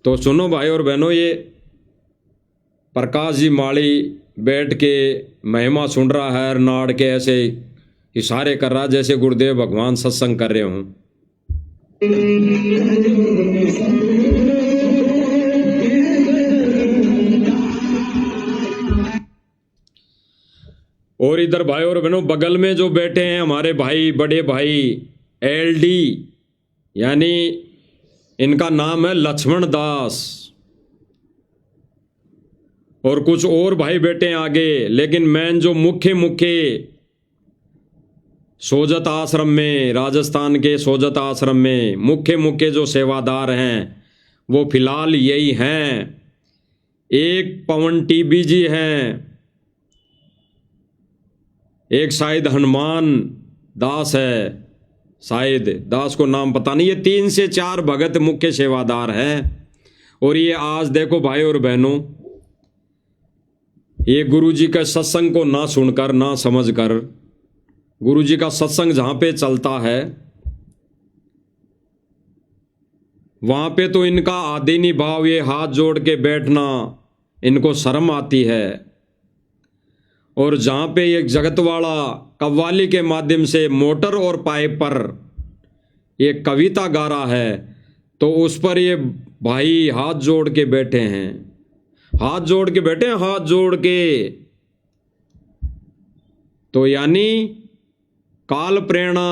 तो सुनो भाई और बहनों, ये प्रकाश जी माली बैठ के महिमा सुन रहा है, नाड़ के ऐसे इशारे कर रहा जैसे गुरुदेव भगवान सत्संग कर रहे हों। और इधर भाई और बहनों बगल में जो बैठे हैं हमारे भाई, बड़े भाई एलडी, यानी इनका नाम है लक्ष्मण दास, और कुछ और भाई बैठे हैं आगे। लेकिन मैन जो मुख्य सोजत आश्रम में, राजस्थान के सोजत आश्रम में मुख्य जो सेवादार हैं वो फिलहाल यही हैं। एक पवन टीबी जी हैं, एक शायद हनुमान दास है, शायद दास को नाम पता नहीं। ये 3 से 4 भगत मुख्य सेवादार हैं। और ये आज देखो भाई और बहनों, ये गुरुजी का सत्संग को ना सुनकर, ना समझकर, गुरुजी का सत्संग जहां पे चलता है वहां पे तो इनका आदीनी भाव, ये हाथ जोड़ के बैठना इनको शर्म आती है। और जहां पे एक जगत वाला कव्वाली के माध्यम से मोटर और पाइप पर ये कविता गा रहा है, तो उस पर ये भाई हाथ जोड़ के बैठे हैं, हाथ जोड़ के बैठे हैं, हाथ जोड़ के। तो यानी काल प्रेरणा,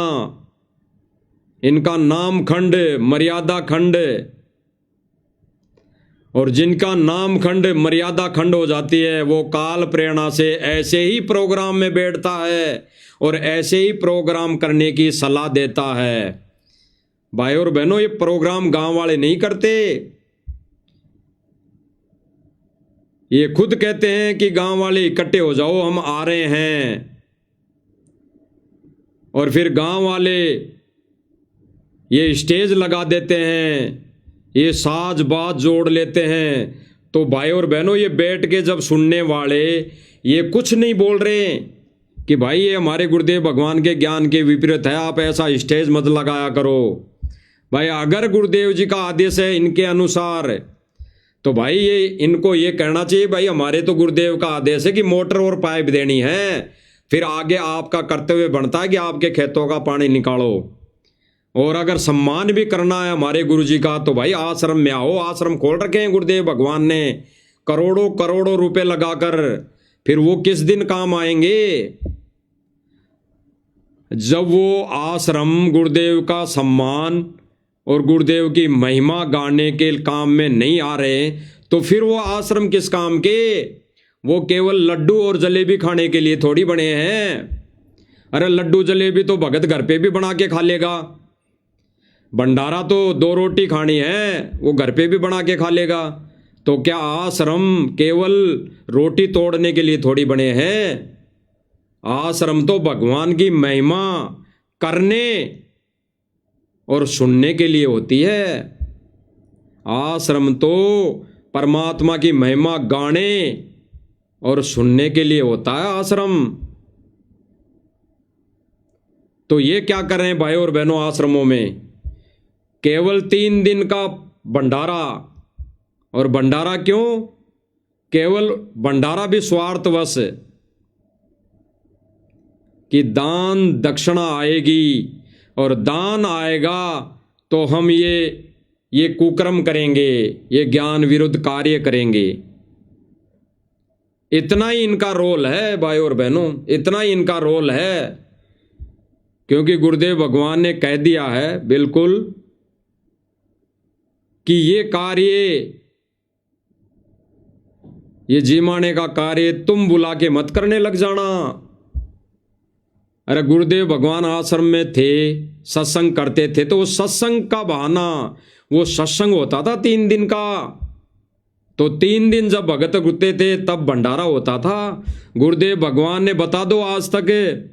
इनका नाम खंड, मर्यादा खंड, और जिनका नाम खंड मर्यादा खंड हो जाती है वो काल प्रेरणा से ऐसे ही प्रोग्राम में बैठता है और ऐसे ही प्रोग्राम करने की सलाह देता है। भाई और बहनों, ये प्रोग्राम गांव वाले नहीं करते, ये खुद कहते हैं कि गांव वाले इकट्ठे हो जाओ, हम आ रहे हैं। और फिर गांव वाले ये स्टेज लगा देते हैं, ये साज बाज जोड़ लेते हैं। तो भाई और बहनों, ये बैठ के जब सुनने वाले ये कुछ नहीं बोल रहे कि भाई ये हमारे गुरुदेव भगवान के ज्ञान के विपरीत है, आप ऐसा स्टेज मत लगाया करो। भाई अगर गुरुदेव जी का आदेश है इनके अनुसार, तो भाई ये इनको ये कहना चाहिए, भाई हमारे तो गुरुदेव का आदेश है कि मोटर और पाइप देनी है, फिर आगे आपका कर्तव्य बनता है कि आपके खेतों का पानी निकालो। और अगर सम्मान भी करना है हमारे गुरुजी का, तो भाई आश्रम में आओ। आश्रम खोल रखे हैं गुरुदेव भगवान ने करोड़ों करोड़ों रुपए लगाकर, फिर वो किस दिन काम आएंगे जब वो आश्रम गुरुदेव का सम्मान और गुरुदेव की महिमा गाने के काम में नहीं आ रहे, तो फिर वो आश्रम किस काम के? वो केवल लड्डू और जलेबी खाने के लिए थोड़ी बने हैं। अरे लड्डू जलेबी तो भगत घर पे भी बना के खा लेगा, भंडारा तो 2 रोटी खानी है वो घर पे भी बना के खा लेगा। तो क्या आश्रम केवल रोटी तोड़ने के लिए थोड़ी बने हैं? आश्रम तो भगवान की महिमा करने और सुनने के लिए होती है। आश्रम तो परमात्मा की महिमा गाने और सुनने के लिए होता है आश्रम। तो ये क्या कर रहे हैं भाई और बहनों, आश्रमों में केवल 3 दिन का भंडारा। और भंडारा क्यों? केवल भंडारा भी स्वार्थवश कि दान दक्षिणा आएगी और दान आएगा तो हम ये कुकर्म करेंगे, ये ज्ञान विरुद्ध कार्य करेंगे। इतना ही इनका रोल है भाई और बहनों, इतना ही इनका रोल है। क्योंकि गुरुदेव भगवान ने कह दिया है बिल्कुल कि ये कार्य, ये जीमाने का कार्य तुम बुला के मत करने लग जाना। अरे गुरुदेव भगवान आश्रम में थे, सत्संग करते थे, तो वो सत्संग का बहाना, वो सत्संग होता था 3 दिन का, तो 3 दिन जब भगत गुते थे तब भंडारा होता था। गुरुदेव भगवान ने, बता दो, आज तक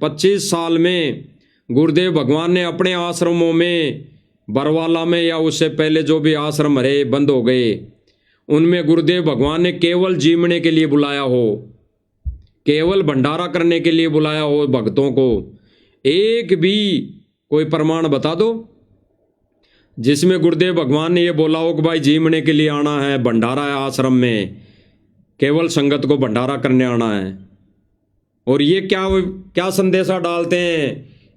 25 साल में गुरुदेव भगवान ने अपने आश्रमों में, बरवाला में या उससे पहले जो भी आश्रम रहे बंद हो गए, उनमें गुरुदेव भगवान ने केवल जीवने के लिए बुलाया हो, केवल भंडारा करने के लिए बुलाया हो भक्तों को। एक भी कोई प्रमाण बता दो जिसमें गुरुदेव भगवान ने ये बोला हो कि भाई जीवने के लिए आना है, भंडारा है आश्रम में, केवल संगत को भंडारा करने आना है। और ये क्या क्या संदेशा डालते हैं,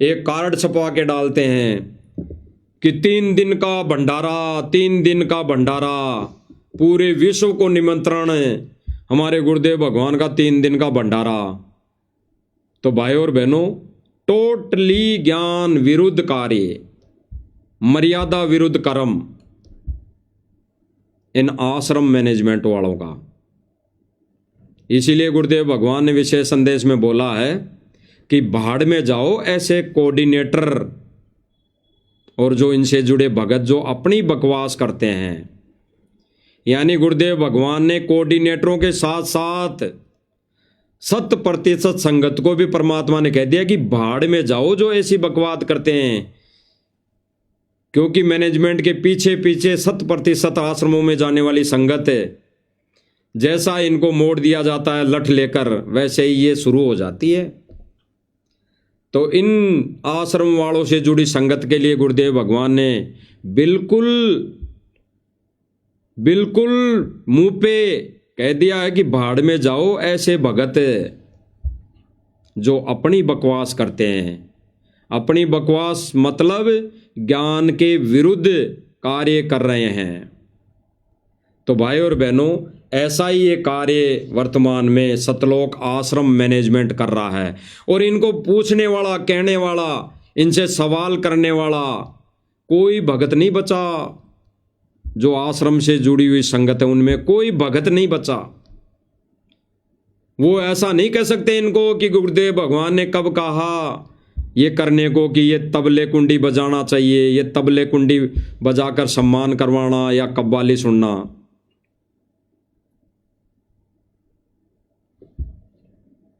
एक कार्ड छपवा के डालते हैं कि 3 दिन का भंडारा, 3 दिन का भंडारा, पूरे विश्व को निमंत्रण है हमारे गुरुदेव भगवान का 3 दिन का भंडारा। तो भाई और बहनों, टोटली ज्ञान विरुद्ध कार्य, मर्यादा विरुद्ध कर्म इन आश्रम मैनेजमेंट वालों का। इसीलिए गुरुदेव भगवान ने विशेष संदेश में बोला है कि भाड़ में जाओ ऐसे कोऑर्डिनेटर और जो इनसे जुड़े भगत जो अपनी बकवास करते हैं। यानी गुरुदेव भगवान ने कोऑर्डिनेटरों के साथ साथ 100% संगत को भी परमात्मा ने कह दिया कि भाड़ में जाओ जो ऐसी बकवास करते हैं, क्योंकि मैनेजमेंट के पीछे पीछे 100% आश्रमों में जाने वाली संगत है, जैसा इनको मोड़ दिया जाता है लठ लेकर, वैसे ही ये शुरू हो जाती है। तो इन आश्रम वालों से जुड़ी संगत के लिए गुरुदेव भगवान ने बिल्कुल मुंह पे कह दिया है कि भाड़ में जाओ ऐसे भगत जो अपनी बकवास करते हैं। अपनी बकवास मतलब ज्ञान के विरुद्ध कार्य कर रहे हैं। तो भाई और बहनों, ऐसा ही ये कार्य वर्तमान में सतलोक आश्रम मैनेजमेंट कर रहा है। और इनको पूछने वाला, कहने वाला, इनसे सवाल करने वाला कोई भगत नहीं बचा। जो आश्रम से जुड़ी हुई संगत है उनमें कोई भगत नहीं बचा। वो ऐसा नहीं कह सकते इनको कि गुरुदेव भगवान ने कब कहा ये करने को कि ये तबले कुंडी बजाना चाहिए, ये तबले कुंडी बजाकर सम्मान करवाना या कव्वाली सुनना।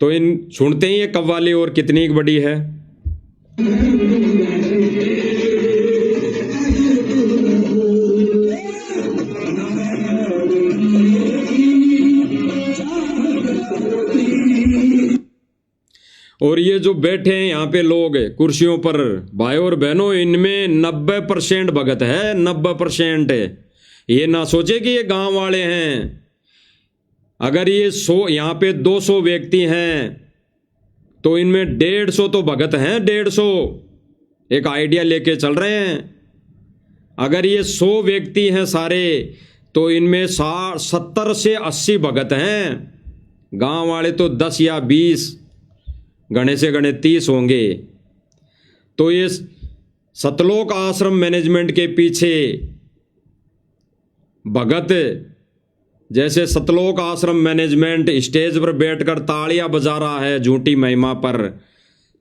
तो इन सुनते ही ये कव्वाली और कितनी बड़ी है। और ये जो बैठे हैं यहाँ पे लोग कुर्सियों पर, भाई और बहनों, इनमें 90% भगत है, 90%। ये ना सोचे कि ये गांव वाले हैं। अगर ये 100 यहाँ पे 200 व्यक्ति हैं तो इनमें 150 तो भगत हैं, 150 एक आइडिया लेके चल रहे हैं। अगर ये 100 व्यक्ति हैं सारे तो इनमें 70 से 80 भगत हैं। गांव वाले तो 10 या 20, गणे से गणे 30 होंगे। तो ये सतलोक आश्रम मैनेजमेंट के पीछे भगत, जैसे सतलोक आश्रम मैनेजमेंट स्टेज पर बैठकर तालियां बजा रहा है झूठी महिमा पर,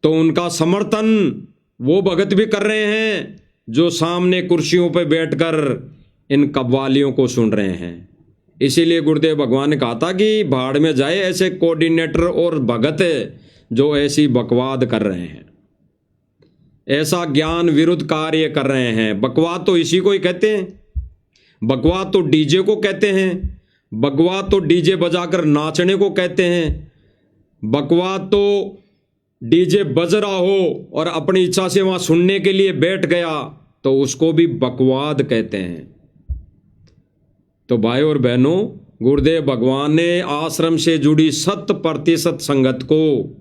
तो उनका समर्थन वो भगत भी कर रहे हैं जो सामने कुर्सियों पर बैठकर इन कव्वालियों को सुन रहे हैं। इसीलिए गुरुदेव भगवान ने कहा था कि भाड़ में जाए ऐसे कोऑर्डिनेटर और भगत जो ऐसी बकवाद कर रहे हैं, ऐसा ज्ञान विरुद्ध कार्य कर रहे हैं। बकवाद तो इसी को ही कहते हैं। बकवाद तो डीजे को कहते हैं। बकवाद तो डीजे बजाकर नाचने को कहते हैं। बकवाद तो डीजे बज रहा हो और अपनी इच्छा से वहां सुनने के लिए बैठ गया तो उसको भी बकवाद कहते हैं। तो भाई और बहनों, गुरुदेव भगवान ने आश्रम से जुड़ी 100% संगत को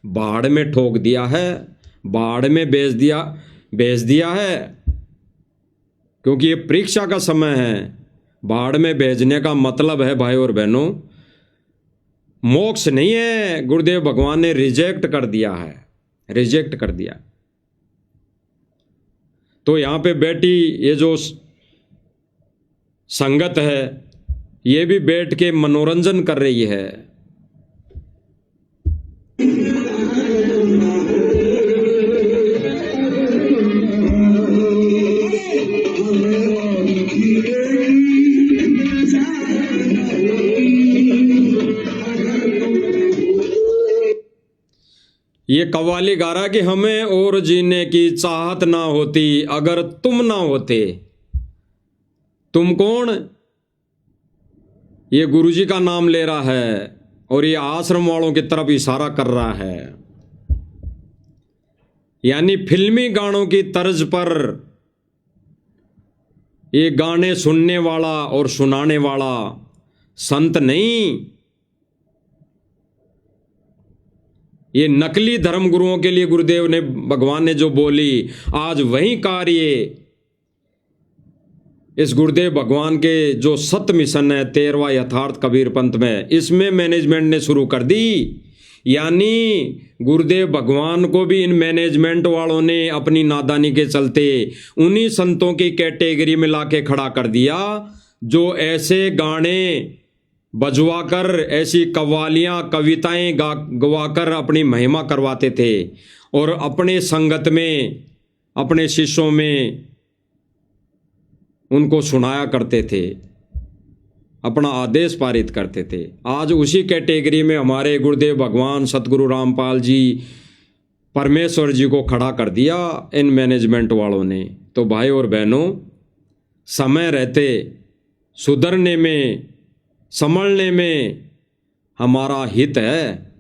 भाड़ में ठोक दिया है, भाड़ में भेज दिया है, क्योंकि ये परीक्षा का समय है। भाड़ में भेजने का मतलब है भाई और बहनों, मोक्ष नहीं है। गुरुदेव भगवान ने रिजेक्ट कर दिया है, रिजेक्ट कर दिया। तो यहां पे बैठी ये जो संगत है, ये भी बैठ के मनोरंजन कर रही है। ये कव्वाली गा रहा कि हमें और जीने की चाहत ना होती अगर तुम ना होते। तुम कौन? ये गुरुजी का नाम ले रहा है और ये आश्रम वालों की तरफ इशारा कर रहा है। यानी फिल्मी गानों की तर्ज पर ये गाने सुनने वाला और सुनाने वाला संत नहीं, ये नकली धर्म गुरुओं के लिए गुरुदेव ने, भगवान ने जो बोली, आज वही कार्य इस गुरुदेव भगवान के जो सत्य मिशन है 13वां यथार्थ कबीर पंथ में, इसमें मैनेजमेंट ने शुरू कर दी। यानी गुरुदेव भगवान को भी इन मैनेजमेंट वालों ने अपनी नादानी के चलते उन्हीं संतों की कैटेगरी में लाके खड़ा कर दिया जो ऐसे गाने बजवाकर, ऐसी कव्वालियाँ कविताएं गवाकर अपनी महिमा करवाते थे और अपने संगत में, अपने शिष्यों में उनको सुनाया करते थे, अपना आदेश पारित करते थे। आज उसी कैटेगरी में हमारे गुरुदेव भगवान सतगुरु रामपाल जी, परमेश्वर जी को खड़ा कर दिया इन मैनेजमेंट वालों ने। तो भाई और बहनों, समय रहते सुधरने में, संभलने में हमारा हित है।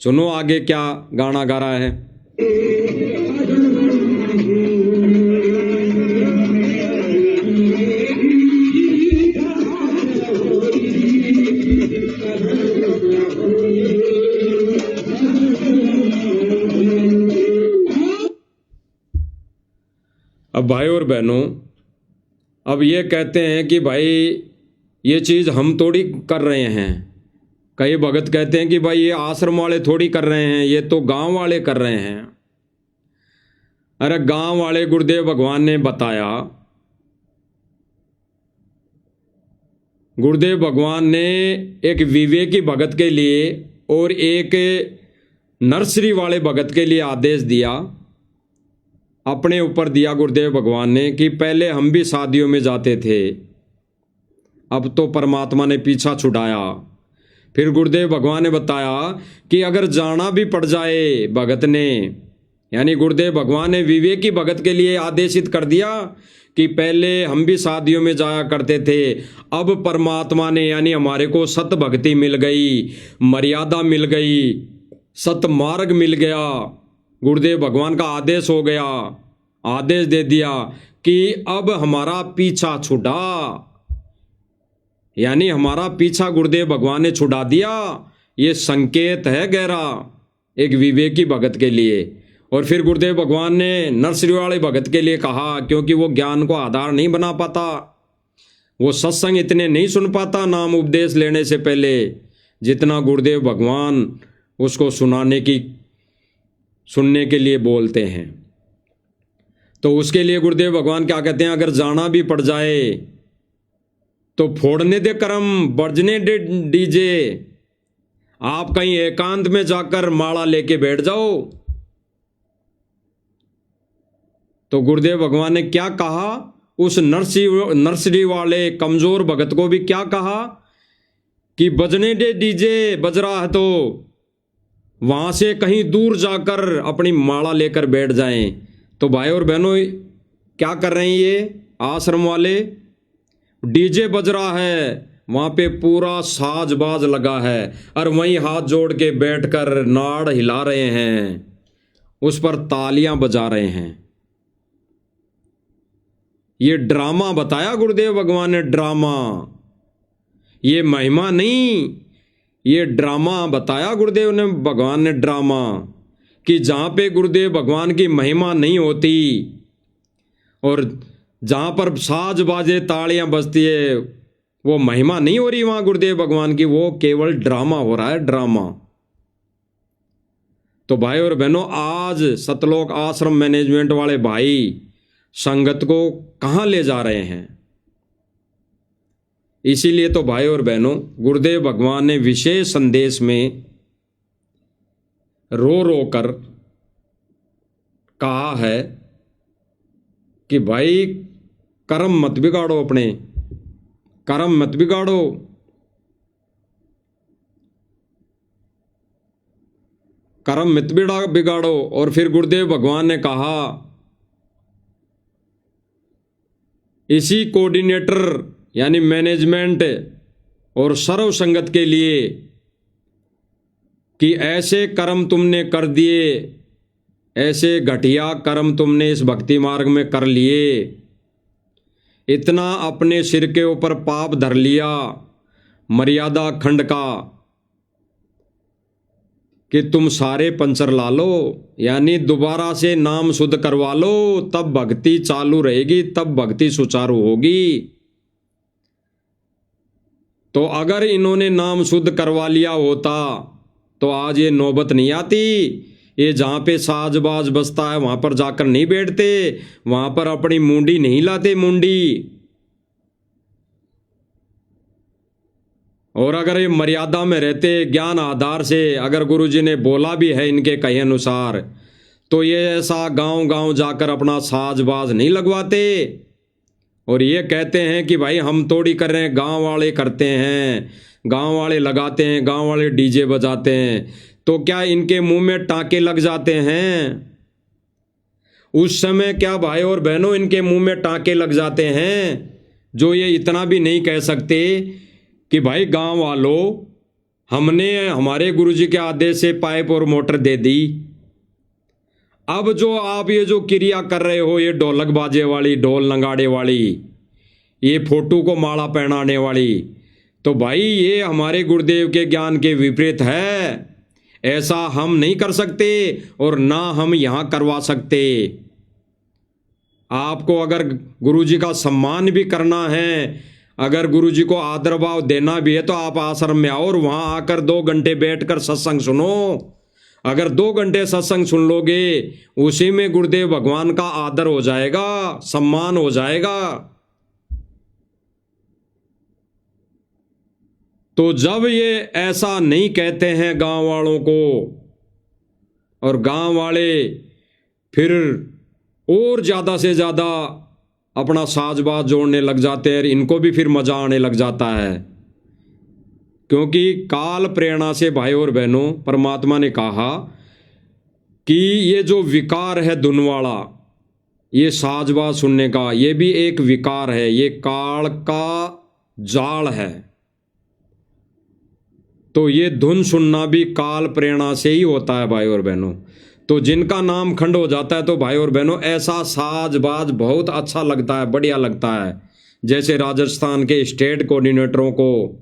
सुनो आगे क्या गाना गा रहा है। अब भाई और बहनों, अब ये कहते हैं कि भाई ये चीज़ हम थोड़ी कर रहे हैं। कई भगत कहते हैं कि भाई ये आश्रम वाले थोड़ी कर रहे हैं, ये तो गांव वाले कर रहे हैं। अरे गांव वाले गुरुदेव भगवान ने बताया, गुरुदेव भगवान ने एक विवेकी भगत के लिए और एक नर्सरी वाले भगत के लिए आदेश दिया, अपने ऊपर दिया गुरुदेव भगवान ने कि पहले हम भी शादियों में जाते थे, अब तो परमात्मा ने पीछा छुड़ाया। फिर गुरुदेव भगवान ने बताया कि अगर जाना भी पड़ जाए भगत ने, यानी गुरुदेव भगवान ने विवेकी भगत के लिए आदेशित कर दिया कि पहले हम भी शादियों में जाया करते थे, अब परमात्मा ने, यानी हमारे को सत भक्ति मिल गई, मर्यादा मिल गई, सत मार्ग मिल गया, गुरुदेव भगवान का आदेश हो गया, आदेश दे दिया कि अब हमारा पीछा छुड़ा, यानी हमारा पीछा गुरुदेव भगवान ने छुड़ा दिया। ये संकेत है गहरा एक विवेकी भगत के लिए। और फिर गुरुदेव भगवान ने नर्सरी वाले भगत के लिए कहा, क्योंकि वो ज्ञान को आधार नहीं बना पाता, वो सत्संग इतने नहीं सुन पाता नाम उपदेश लेने से पहले, जितना गुरुदेव भगवान उसको सुनने के लिए बोलते हैं। तो उसके लिए गुरुदेव भगवान क्या कहते हैं, अगर जाना भी पड़ जाए तो फोड़ने दे करम, बजने दे डीजे, आप कहीं एकांत में जाकर माला लेके बैठ जाओ। तो गुरुदेव भगवान ने क्या कहा, उस नर्सरी वाले कमजोर भगत को भी क्या कहा कि बजने दे डीजे, बज रहा है तो वहां से कहीं दूर जाकर अपनी माला लेकर बैठ जाएं। तो भाई और बहनों, क्या कर रहे हैं ये आश्रम वाले, डीजे बज रहा है, वहां पे पूरा साजबाज लगा है और वहीं हाथ जोड़ के बैठकर नाड़ हिला रहे हैं, उस पर तालियां बजा रहे हैं। ये ड्रामा बताया गुरुदेव भगवान ने, ड्रामा, ये महिमा नहीं, ये ड्रामा बताया गुरुदेव ने भगवान ने, ड्रामा, कि जहाँ पे गुरुदेव भगवान की महिमा नहीं होती और जहाँ पर साज बाजे तालियां बजती है, वो महिमा नहीं हो रही वहाँ गुरुदेव भगवान की, वो केवल ड्रामा हो रहा है, ड्रामा। तो भाई और बहनों, आज सतलोक आश्रम मैनेजमेंट वाले भाई संगत को कहाँ ले जा रहे हैं? इसीलिए तो भाई और बहनों, गुरुदेव भगवान ने विशेष संदेश में रो रो कर कहा है कि भाई कर्म मत बिगाड़ो, अपने कर्म मत बिगाड़ो। कर्म मत बिगाड़ो। और फिर गुरुदेव भगवान ने कहा, इसी कोऑर्डिनेटर यानी मैनेजमेंट और सर्व संगत के लिए कि ऐसे कर्म तुमने कर दिए, ऐसे घटिया कर्म तुमने इस भक्ति मार्ग में कर लिए, इतना अपने सिर के ऊपर पाप धर लिया मर्यादा खंड का कि तुम सारे पंचर ला लो, यानी दोबारा से नाम शुद्ध करवा लो, तब भक्ति चालू रहेगी, तब भक्ति सुचारू होगी। तो अगर इन्होंने नाम शुद्ध करवा लिया होता तो आज ये नौबत नहीं आती। ये जहाँ पे साजबाज बसता है वहाँ पर जाकर नहीं बैठते, वहाँ पर अपनी मुंडी नहीं लाते मुंडी। और अगर ये मर्यादा में रहते, ज्ञान आधार से, अगर गुरुजी ने बोला भी है इनके कहे अनुसार, तो ये ऐसा गांव गांव जाकर अपना साजबाज नहीं लगवाते। और ये कहते हैं कि भाई हम थोड़ी कर रहे हैं, गांव वाले करते हैं, गांव वाले लगाते हैं, गांव वाले डीजे बजाते हैं। तो क्या इनके मुंह में टांके लग जाते हैं? उस समय क्या भाई और बहनों इनके मुंह में टांके लग जाते हैं, जो ये इतना भी नहीं कह सकते कि भाई गांव वालों, हमने हमारे गुरुजी के आदेश से पाइप और मोटर दे दी। अब जो आप ये जो क्रिया कर रहे हो, ये ढोलक बाजे वाली, ढोल नगाड़े वाली, ये फोटो को माला पहनाने वाली, तो भाई ये हमारे गुरुदेव के ज्ञान के विपरीत है। ऐसा हम नहीं कर सकते और ना हम यहाँ करवा सकते। आपको अगर गुरुजी का सम्मान भी करना है, अगर गुरुजी को आदर भाव देना भी है, तो आप आश्रम में आओ और वहाँ आकर 2 घंटे बैठकर सत्संग सुनो। अगर 2 घंटे सत्संग सुन लोगे, उसी में गुरुदेव भगवान का आदर हो जाएगा, सम्मान हो जाएगा। तो जब ये ऐसा नहीं कहते हैं गांव वालों को, और गांव वाले फिर और ज़्यादा से ज़्यादा अपना साजबाज जोड़ने लग जाते हैं, इनको भी फिर मज़ा आने लग जाता है। क्योंकि काल प्रेरणा से भाई और बहनों, परमात्मा ने कहा कि ये जो विकार है धुन वाला, ये साजबाज सुनने का, ये भी एक विकार है, ये काल का जाल है। तो ये धुन सुनना भी काल प्रेरणा से ही होता है भाई और बहनों। तो जिनका नाम खंड हो जाता है, तो भाई और बहनों ऐसा साजबाज बहुत अच्छा लगता है, बढ़िया लगता है। जैसे राजस्थान के स्टेट कोऑर्डिनेटरों को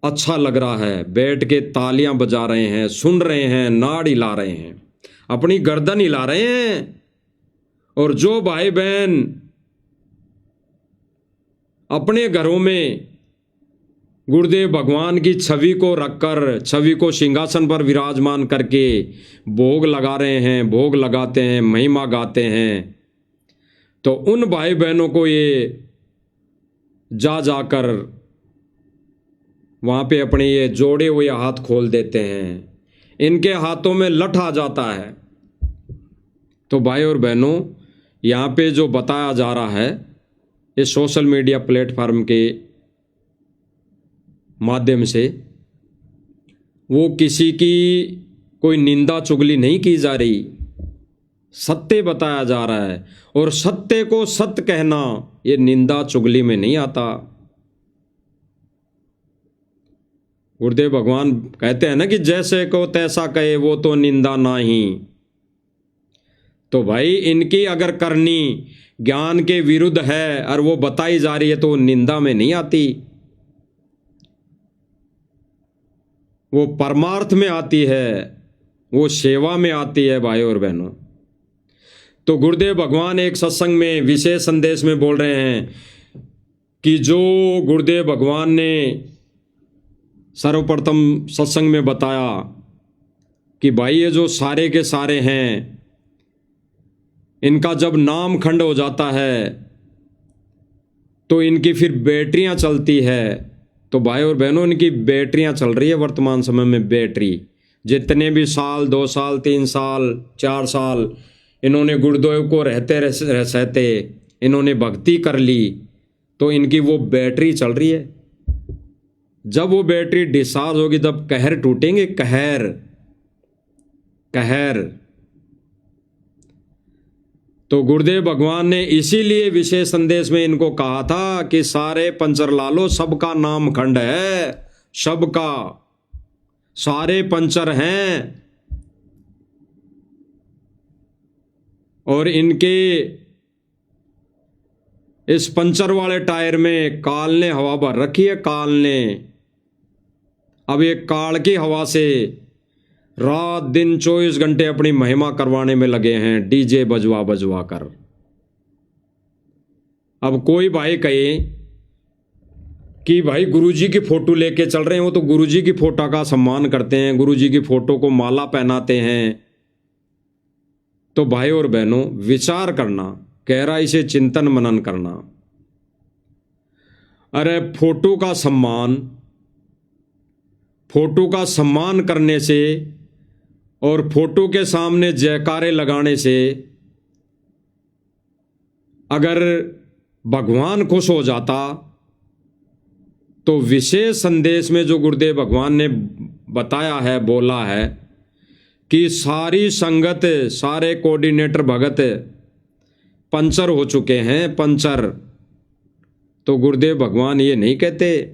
अच्छा लग रहा है, बैठ के तालियां बजा रहे हैं, सुन रहे हैं, नाड़ हिला रहे हैं, अपनी गर्दन हिला रहे हैं। और जो भाई बहन अपने घरों में गुरुदेव भगवान की छवि को रखकर, छवि को सिंहासन पर विराजमान करके भोग लगा रहे हैं, भोग लगाते हैं, महिमा गाते हैं, तो उन भाई बहनों को ये जाकर वहाँ पे अपने ये जोड़े हुए हाथ खोल देते हैं, इनके हाथों में लठ आ जाता है। तो भाई और बहनों, यहाँ पे जो बताया जा रहा है, ये सोशल मीडिया प्लेटफॉर्म के माध्यम से, वो किसी की कोई निंदा चुगली नहीं की जा रही, सत्य बताया जा रहा है। और सत्य को सत्य कहना ये निंदा चुगली में नहीं आता। गुरुदेव भगवान कहते हैं ना कि जैसे को तैसा कहे वो तो निंदा नहीं। तो भाई इनकी अगर करनी ज्ञान के विरुद्ध है और वो बताई जा रही है, तो निंदा में नहीं आती, वो परमार्थ में आती है, वो सेवा में आती है भाई और बहनों। तो गुरुदेव भगवान एक सत्संग में विशेष संदेश में बोल रहे हैं कि जो गुरुदेव भगवान ने सर्वप्रथम सत्संग में बताया कि भाई ये जो सारे के सारे हैं, इनका जब नाम खंड हो जाता है तो इनकी फिर बैटरियां चलती है। तो भाई और बहनों, इनकी बैटरियां चल रही है वर्तमान समय में। बैटरी जितने भी साल, 2 साल, 3 साल, 4 साल इन्होंने गुरुदेव को रहते इन्होंने भक्ति कर ली, तो इनकी वो बैटरी चल रही है। जब वो बैटरी डिस्चार्ज होगी तब कहर टूटेंगे, कहर कहर। तो गुरुदेव भगवान ने इसीलिए विशेष संदेश में इनको कहा था कि सारे पंचर ला लो, सबका नाम खंड है, सबका, सारे पंचर हैं। और इनके इस पंचर वाले टायर में काल ने हवा भर रखी है, काल ने। अब ये काल की हवा से रात दिन 24 घंटे अपनी महिमा करवाने में लगे हैं, डीजे बजवा बजवा कर। अब कोई भाई कहे कि भाई गुरुजी की फोटो लेके चल रहे हैं, वो तो गुरुजी की फोटो का सम्मान करते हैं, गुरुजी की फोटो को माला पहनाते हैं। तो भाई और बहनों, विचार करना, गहराई से चिंतन मनन करना। अरे फोटो का सम्मान करने से और फोटो के सामने जयकारे लगाने से अगर भगवान खुश हो जाता, तो विशेष संदेश में जो गुरुदेव भगवान ने बताया है, बोला है कि सारी संगत, सारे कोऑर्डिनेटर भगत पंचर हो चुके हैं, पंचर। तो गुरुदेव भगवान ये नहीं कहते,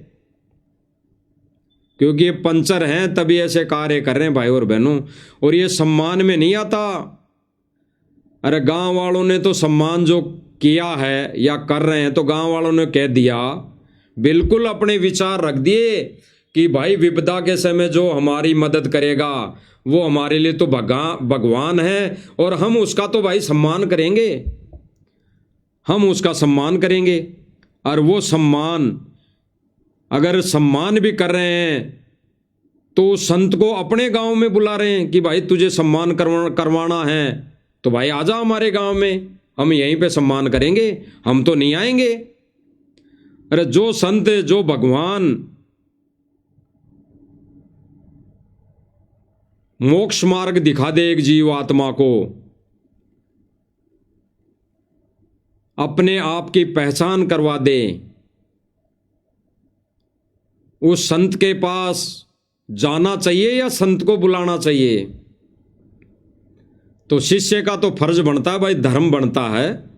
क्योंकि ये पंचर हैं तभी ऐसे कार्य कर रहे हैं भाई और बहनों। और ये सम्मान में नहीं आता। अरे गांव वालों ने तो सम्मान जो किया है या कर रहे हैं, तो गांव वालों ने कह दिया, बिल्कुल अपने विचार रख दिए कि भाई विपदा के समय जो हमारी मदद करेगा वो हमारे लिए तो भगवान है, और हम उसका तो भाई सम्मान करेंगे, हम उसका सम्मान करेंगे। और वो सम्मान, अगर सम्मान भी कर रहे हैं तो संत को अपने गांव में बुला रहे हैं कि भाई तुझे सम्मान करवाना है तो भाई आजा हमारे गांव में, हम यहीं पे सम्मान करेंगे, हम तो नहीं आएंगे। अरे जो संत, जो भगवान मोक्ष मार्ग दिखा दे एक जीवात्मा को, अपने आप की पहचान करवा दे, उस संत के पास जाना चाहिए या संत को बुलाना चाहिए? तो शिष्य का तो फर्ज बनता है भाई, धर्म बनता है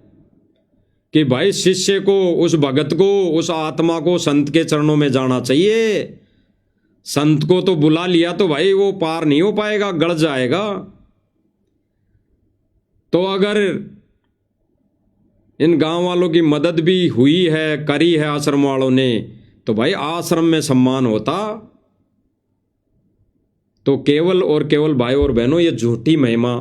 कि भाई शिष्य को, उस भगत को, उस आत्मा को संत के चरणों में जाना चाहिए। संत को तो बुला लिया तो भाई वो पार नहीं हो पाएगा, गड़ जाएगा। तो अगर इन गांव वालों की मदद भी हुई है, करी है आश्रम वालों ने, तो भाई आश्रम में सम्मान होता। तो केवल और केवल भाई और बहनों, ये झूठी महिमा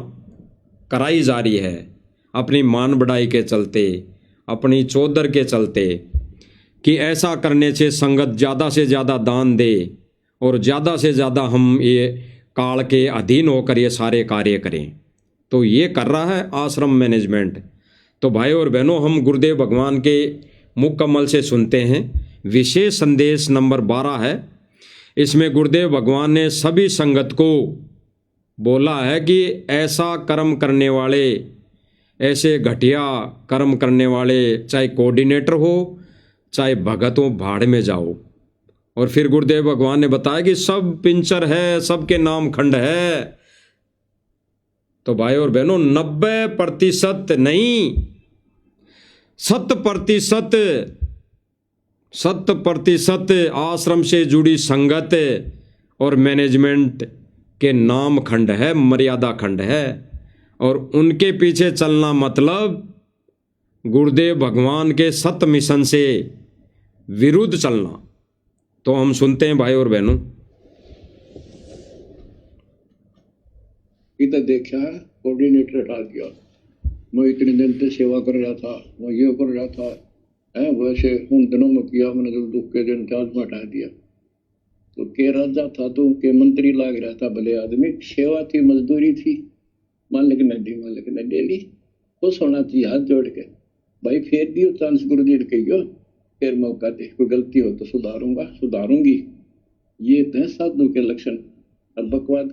कराई जा रही है अपनी मान बढ़ाई के चलते, अपनी चौधर के चलते, कि ऐसा करने से संगत ज़्यादा से ज़्यादा दान दे और ज़्यादा से ज़्यादा हम ये काल के अधीन होकर ये सारे कार्य करें। तो ये कर रहा है आश्रम मैनेजमेंट। तो भाई और बहनों, हम गुरुदेव भगवान के मुख कमल से सुनते हैं। विशेष संदेश नंबर 12 है। इसमें गुरुदेव भगवान ने सभी संगत को बोला है कि ऐसा कर्म करने वाले, ऐसे घटिया कर्म करने वाले, चाहे कोऑर्डिनेटर हो चाहे भगत हो, भाड़ में जाओ। और फिर गुरुदेव भगवान ने बताया कि सब पिंचर है, सबके नाम खंड है। तो भाई और बहनों, 90% नहीं, 100% आश्रम से जुड़ी संगत और मैनेजमेंट के नाम खंड है, मर्यादा खंड है। और उनके पीछे चलना मतलब गुरुदेव भगवान के सत मिशन से विरुद्ध चलना। तो हम सुनते हैं भाई और बहनों। इधर देखा, कोऑर्डिनेटर हटा दिया, मैं इतने दिन से सेवा कर रहा था, मैं ये कर रहा था, है वैसे उन दिनों में किया, मैंने जो दुख के दिन थे आज में हटा दिया। तो के राजा था तो के मंत्री लाग रहा था, भले आदमी, सेवा थी, मजदूरी थी, मालिक ने दी, मालिक ने ले ली। खुश होना चाहिए हाथ जोड़ के, भाई फेर दियो चांस गुरुदेव कहियो, फिर मौका दे, कोई गलती हो तो सुधारूंगा, सुधारूंगी। ये तो है साधु के लक्षण। अब बकवाद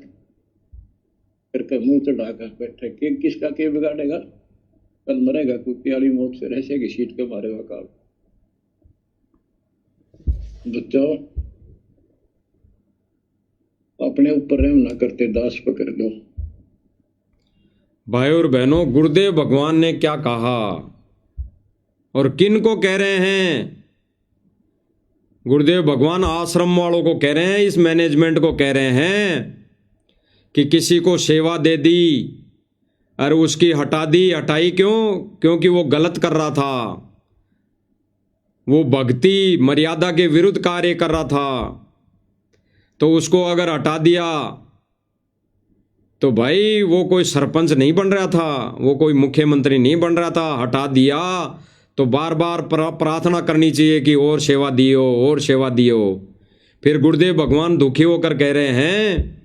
करके मुंह चढ़ाकर बैठे के किसका के बिगाड़ेगा? कल मरेगा कोई, प्यारी मौत से रहसेगी सीट के मारेगा काल। बच्चों, अपने ऊपर रहम ना करते, दास पकड़ दो। भाई और बहनों, गुरुदेव भगवान ने क्या कहा और किन को कह रहे हैं? गुरुदेव भगवान आश्रम वालों को कह रहे हैं, इस मैनेजमेंट को कह रहे हैं कि किसी को सेवा दे दी और उसकी हटाई क्यों? क्योंकि वो गलत कर रहा था, वो भक्ति मर्यादा के विरुद्ध कार्य कर रहा था। तो उसको अगर हटा दिया तो भाई वो कोई सरपंच नहीं बन रहा था, वो कोई मुख्यमंत्री नहीं बन रहा था। हटा दिया तो बार बार प्रार्थना करनी चाहिए कि और सेवा दियो, और सेवा दियो। फिर गुरुदेव भगवान दुखी होकर कह रहे हैं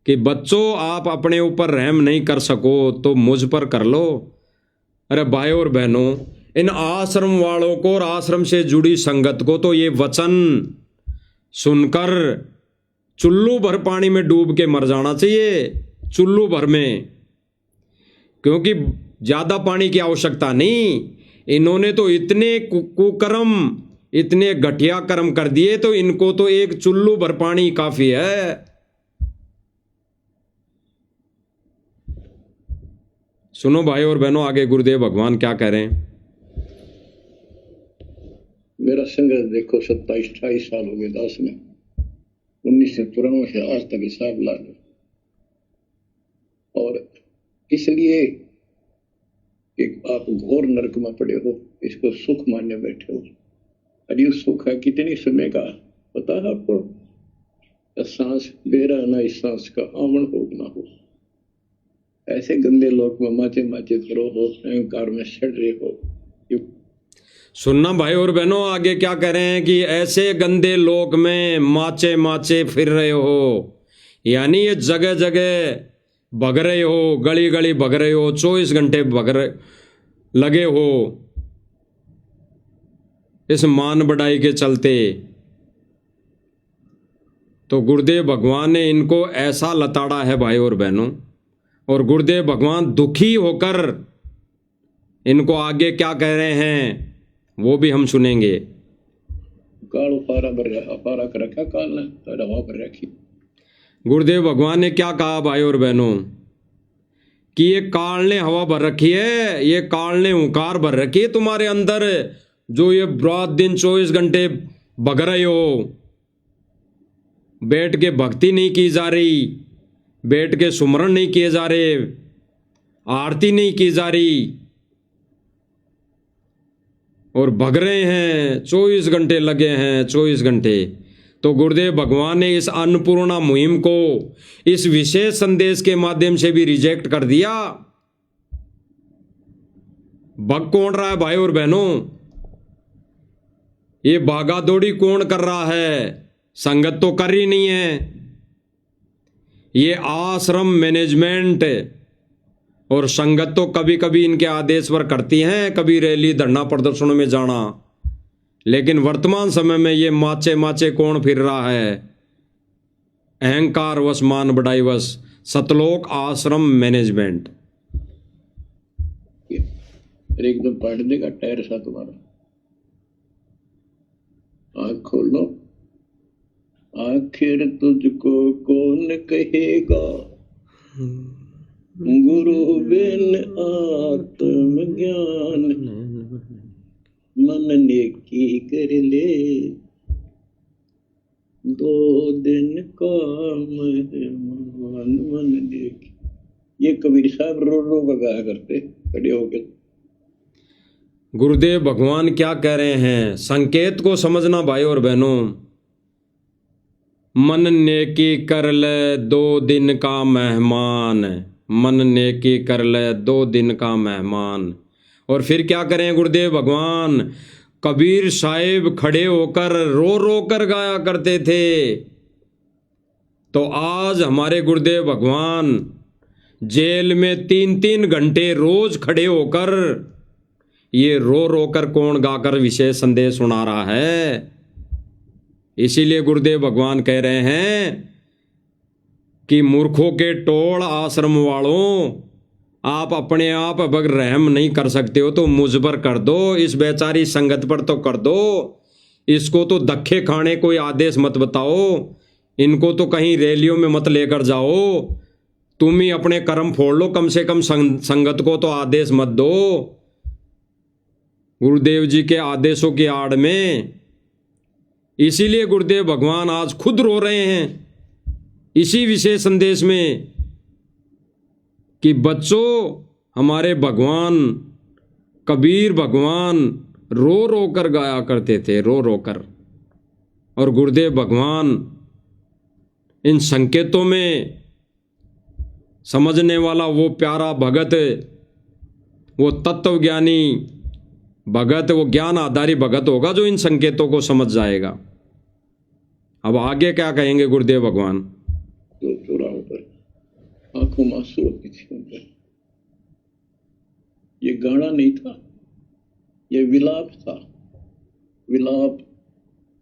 कि बच्चों, आप अपने ऊपर रहम नहीं कर सको तो मुझ पर कर लो। अरे भाई और बहनों, इन आश्रम वालों को और आश्रम से जुड़ी संगत को तो ये वचन सुनकर चुल्लू भर पानी में डूब के मर जाना चाहिए, चुल्लू भर में। क्योंकि ज्यादा पानी की आवश्यकता नहीं, इन्होंने तो इतने कुकर्म, इतने घटिया कर्म कर दिए, तो इनको तो एक चुल्लू भर पानी काफी है। सुनो भाई और बहनों, आगे गुरुदेव भगवान क्या कह रहे हैं। मेरा संघर्ष देखो, 27-28 साल हो गए दास में। 1993 से आज तक हिसाब ला लो। और इसलिए कि आप घोर नरक में पड़े हो, इसको सुख मानने बैठे हो। अरे सुख है कितनी समय का पता है आपको? सांस बेरा ना, इस सांस का आमन हो ना हो। ऐसे गंदे लोग में माचे माचे करो हो, अहंकार में सड़ रहे हो। सुनना भाई और बहनों, आगे क्या कह रहे हैं कि ऐसे गंदे लोक में माचे माचे फिर रहे हो, यानी ये जगह जगह भग रहे हो, गली गली भग रहे हो, 24 घंटे लगे हो इस मान बढ़ाई के चलते। तो गुरुदेव भगवान ने इनको ऐसा लताड़ा है भाई और बहनों, और गुरुदेव भगवान दुखी होकर इनको आगे क्या कह रहे हैं वो भी हम सुनेंगे। काल पारा पारा कर रखा काल ने, हवा पर रखी। गुरुदेव भगवान ने क्या कहा भाई और बहनों कि ये काल ने हवा भर रखी है, ये काल ने हुंकार भर रखी है तुम्हारे अंदर, जो ये रात दिन 24 घंटे भग रहे हो। बैठ के भक्ति नहीं की जा रही, बैठ के सुमरण नहीं किए जा रहे, आरती नहीं की जा रही, और भग रहे हैं, 24 घंटे लगे हैं, 24 घंटे। तो गुरुदेव भगवान ने इस अन्नपूर्णा मुहिम को इस विशेष संदेश के माध्यम से भी रिजेक्ट कर दिया। भग कौन रहा है भाई और बहनों? ये भागा दौड़ी कौन कर रहा है? संगत तो कर ही नहीं है। ये आश्रम मैनेजमेंट और संगत तो कभी कभी इनके आदेश पर करती हैं, कभी रैली धरना प्रदर्शनों में जाना, लेकिन वर्तमान समय में ये माचे माचे कौन फिर रहा है? अहंकार वश, मान बढ़ाई वश, सतलोक आश्रम मैनेजमेंट। एकदम पाट देगा टायर सा तुम्हारा। आँख खोल लो। आखिर तुझको कौन कहेगा गुरु बिन आत्म ज्ञान, मन नेकी कर ले 2 दिन का मेहमान, मन नेकी। ये कबीर साहब रो रो का गाया करते खड़े होकर। गुरुदेव भगवान क्या कह रहे हैं, संकेत को समझना भाई और बहनों। मन नेकी कर ले 2 दिन का मेहमान, मन नेकी कर ले 2 दिन का मेहमान। और फिर क्या करें गुरुदेव भगवान? कबीर साहिब खड़े होकर रो रो कर गाया करते थे। तो आज हमारे गुरुदेव भगवान जेल में 3-3 घंटे रोज खड़े होकर ये रो रो कर कौन गाकर विशेष संदेश सुना रहा है। इसीलिए गुरुदेव भगवान कह रहे हैं कि मूर्खों के टोल आश्रम वालों, आप अपने आप अगर रहम नहीं कर सकते हो तो मुझ पर कर दो, इस बेचारी संगत पर तो कर दो। इसको तो धक्के खाने कोई आदेश मत बताओ, इनको तो कहीं रैलियों में मत लेकर जाओ, तुम ही अपने कर्म फोड़ लो, कम से कम संगत को तो आदेश मत दो। गुरुदेव जी के आदेशों की आड़ में इसीलिए गुरुदेव भगवान आज खुद रो रहे हैं इसी विशेष संदेश में कि बच्चों, हमारे भगवान कबीर भगवान रो रो कर गाया करते थे, रो रो कर। और गुरुदेव भगवान इन संकेतों में समझने वाला वो प्यारा भगत, वो तत्वज्ञानी भगत, वो ज्ञान आधारी भगत होगा जो इन संकेतों को समझ जाएगा। अब आगे क्या कहेंगे गुरुदेव भगवान? तो चौराहों पर आंखों में आंसू होती थी उन पर। ये गाना नहीं था, ये विलाप था। विलाप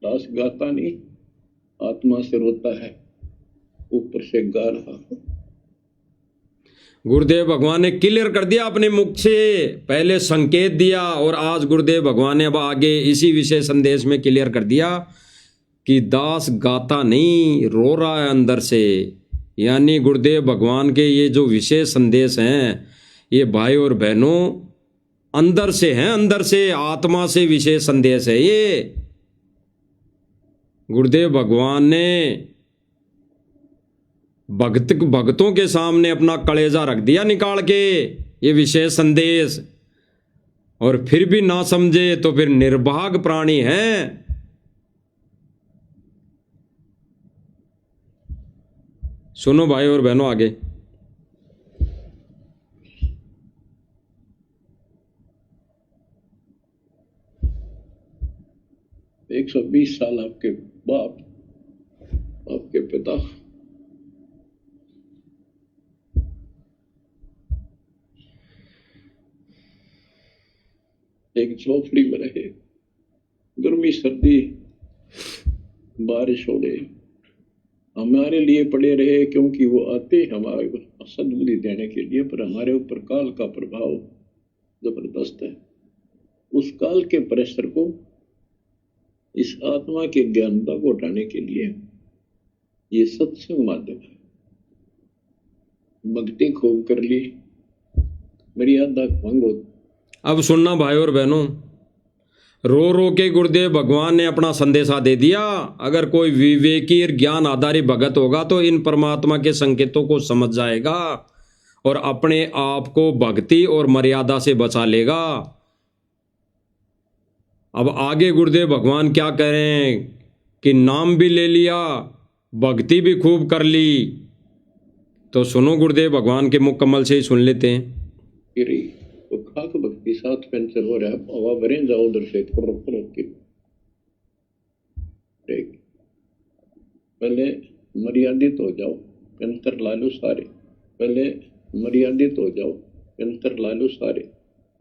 दास गाता नहीं, आत्मा से रोता है, ऊपर से गा रहा है। गुरुदेव भगवान ने क्लियर कर दिया अपने मुख से, पहले संकेत दिया और आज गुरुदेव भगवान ने अब आगे इसी विशेष संदेश में क्लियर कर दिया कि दास गाता नहीं, रो रहा है अंदर से। यानी गुरुदेव भगवान के ये जो विशेष संदेश हैं, ये भाई और बहनों अंदर से हैं, अंदर से, आत्मा से विशेष संदेश है ये। गुरुदेव भगवान ने भक्तों के सामने अपना कलेजा रख दिया निकाल के, ये विशेष संदेश, और फिर भी ना समझे तो फिर निर्भाग प्राणी है। सुनो भाई और बहनों आगे। 120 साल आपके बाप, आपके पिता एक झोपड़ी में रहे, गर्मी सर्दी बारिश हो गई, हमारे लिए पड़े रहे, क्योंकि वो आते हमारे सद्बुद्धि देने के लिए, पर हमारे ऊपर काल का प्रभाव जबरदस्त है। उस काल के प्रेशर को, इस आत्मा के ज्ञानता को उठाने के लिए ये सत्संग माध्यम है। भक्ति खूब कर ली, मर्यादा भंग हो। अब सुनना भाई और बहनों, रो रो के गुरुदेव भगवान ने अपना संदेशा दे दिया। अगर कोई विवेकी और ज्ञान आधारित भगत होगा तो इन परमात्मा के संकेतों को समझ जाएगा और अपने आप को भक्ति और मर्यादा से बचा लेगा। अब आगे गुरुदेव भगवान क्या कह रहे हैं कि नाम भी ले लिया, भक्ति भी खूब कर ली। तो सुनो गुरुदेव भगवान के मुख कमल से ही सुन लेते हैं। तो खाक भक्ति साथ पेंचर हो रहा है, हवा भरे जाओ उधर से पहले मर्यादित हो जाओ, पेंतर ला लो सारे। पहले मर्यादित हो जाओ, पेंतर ला लो सारे।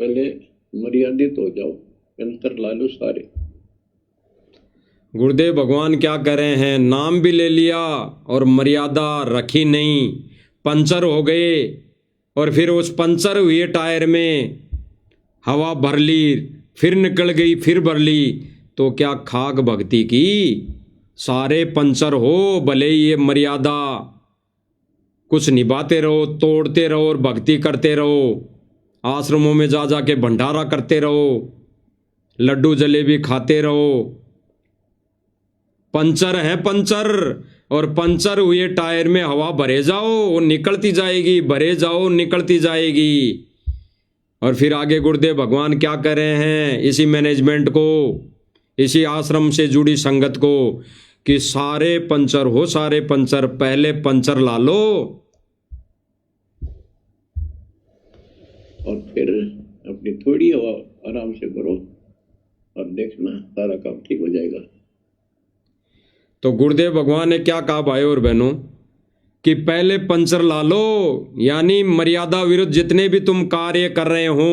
पहले मर्यादित हो जाओ, पेंतर ला लो सारे। गुरुदेव भगवान क्या कर रहे हैं? नाम भी ले लिया और मर्यादा रखी नहीं, पंचर हो गए और फिर उस पंचर हुए टायर में हवा भर ली, फिर निकल गई, फिर भर ली। तो क्या खाक भक्ति की? सारे पंचर हो, भले ही ये मर्यादा कुछ निभाते रहो, तोड़ते रहो और भक्ति करते रहो। आश्रमों में जा जा के भंडारा करते रहो, लड्डू जलेबी खाते रहो। पंचर है पंचर, और पंचर हुए टायर में हवा भरे जाओ, वो निकलती जाएगी, भरे जाओ, निकलती जाएगी। और फिर आगे गुरुदेव भगवान क्या कर रहे हैं इसी मैनेजमेंट को, इसी आश्रम से जुड़ी संगत को, कि सारे पंचर हो, सारे पंचर, पहले पंचर ला लो और फिर अपनी थोड़ी हवा आराम से भरो और देखना सारा काम ठीक हो जाएगा। तो गुरुदेव भगवान ने क्या कहा भाई और बहनों कि पहले पंचर ला लो, यानी मर्यादा विरुद्ध जितने भी तुम कार्य कर रहे हो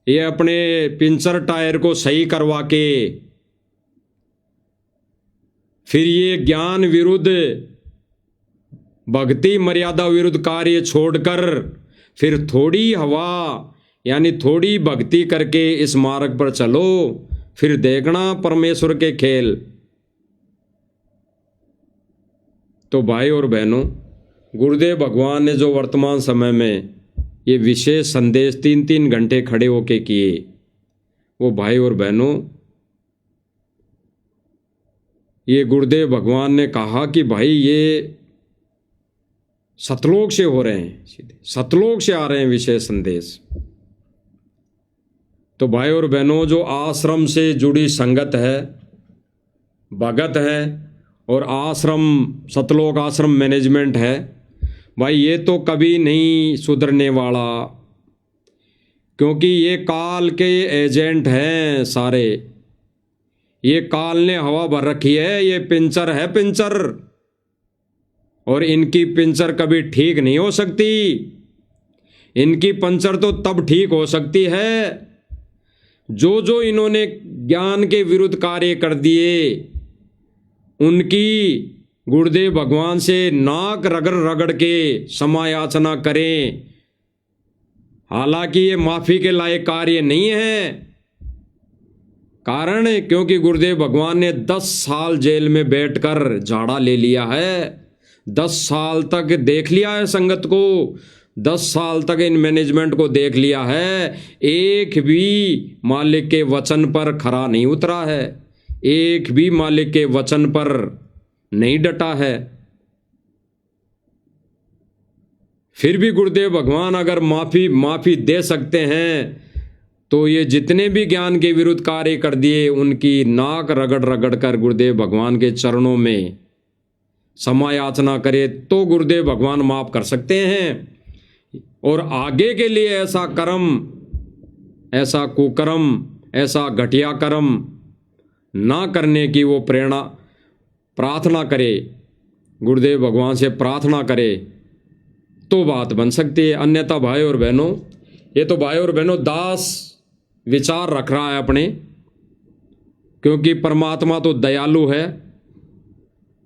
ये अपने पंचर टायर को सही करवा के फिर ये ज्ञान विरुद्ध भक्ति मर्यादा विरुद्ध कार्य छोड़कर फिर थोड़ी हवा यानी थोड़ी भक्ति करके इस मार्ग पर चलो, फिर देखना परमेश्वर के खेल। तो भाई और बहनों, गुरुदेव भगवान ने जो वर्तमान समय में ये विशेष संदेश 3-3 घंटे खड़े होके किए, वो भाई और बहनों, ये गुरुदेव भगवान ने कहा कि भाई ये सतलोक से हो रहे हैं, सीधे सतलोक से आ रहे हैं विशेष संदेश। तो भाई और बहनों, जो आश्रम से जुड़ी संगत है, भगत है और आश्रम सतलोक आश्रम मैनेजमेंट है, भाई ये तो कभी नहीं सुधरने वाला, क्योंकि ये काल के एजेंट हैं सारे। ये काल ने हवा भर रखी है, ये पिंचर है पिंचर, और इनकी पिंचर कभी ठीक नहीं हो सकती। इनकी पंचर तो तब ठीक हो सकती है जो जो इन्होंने ज्ञान के विरुद्ध कार्य कर दिए, उनकी गुरुदेव भगवान से नाक रगड़ रगड़ के क्षमा याचना करें। हालांकि ये माफी के लायक कार्य नहीं है, कारण क्योंकि गुरुदेव भगवान ने 10 साल जेल में बैठकर झाड़ा ले लिया है, 10 साल तक देख लिया है संगत को, 10 साल तक इन मैनेजमेंट को देख लिया है, एक भी मालिक के वचन पर खरा नहीं उतरा है, एक भी मालिक के वचन पर नहीं डटा है। फिर भी गुरुदेव भगवान अगर माफी दे सकते हैं, तो ये जितने भी ज्ञान के विरुद्ध कार्य कर दिए, उनकी नाक रगड़ रगड़ कर गुरुदेव भगवान के चरणों में क्षमा याचना करे तो गुरुदेव भगवान माफ कर सकते हैं। और आगे के लिए ऐसा कर्म, ऐसा कुकर्म, ऐसा घटिया कर्म ना करने की वो प्रेरणा प्रार्थना करे, गुरुदेव भगवान से प्रार्थना करे, तो बात बन सकती है। अन्यथा भाई और बहनों, ये तो भाई और बहनों दास विचार रख रहा है अपने, क्योंकि परमात्मा तो दयालु है,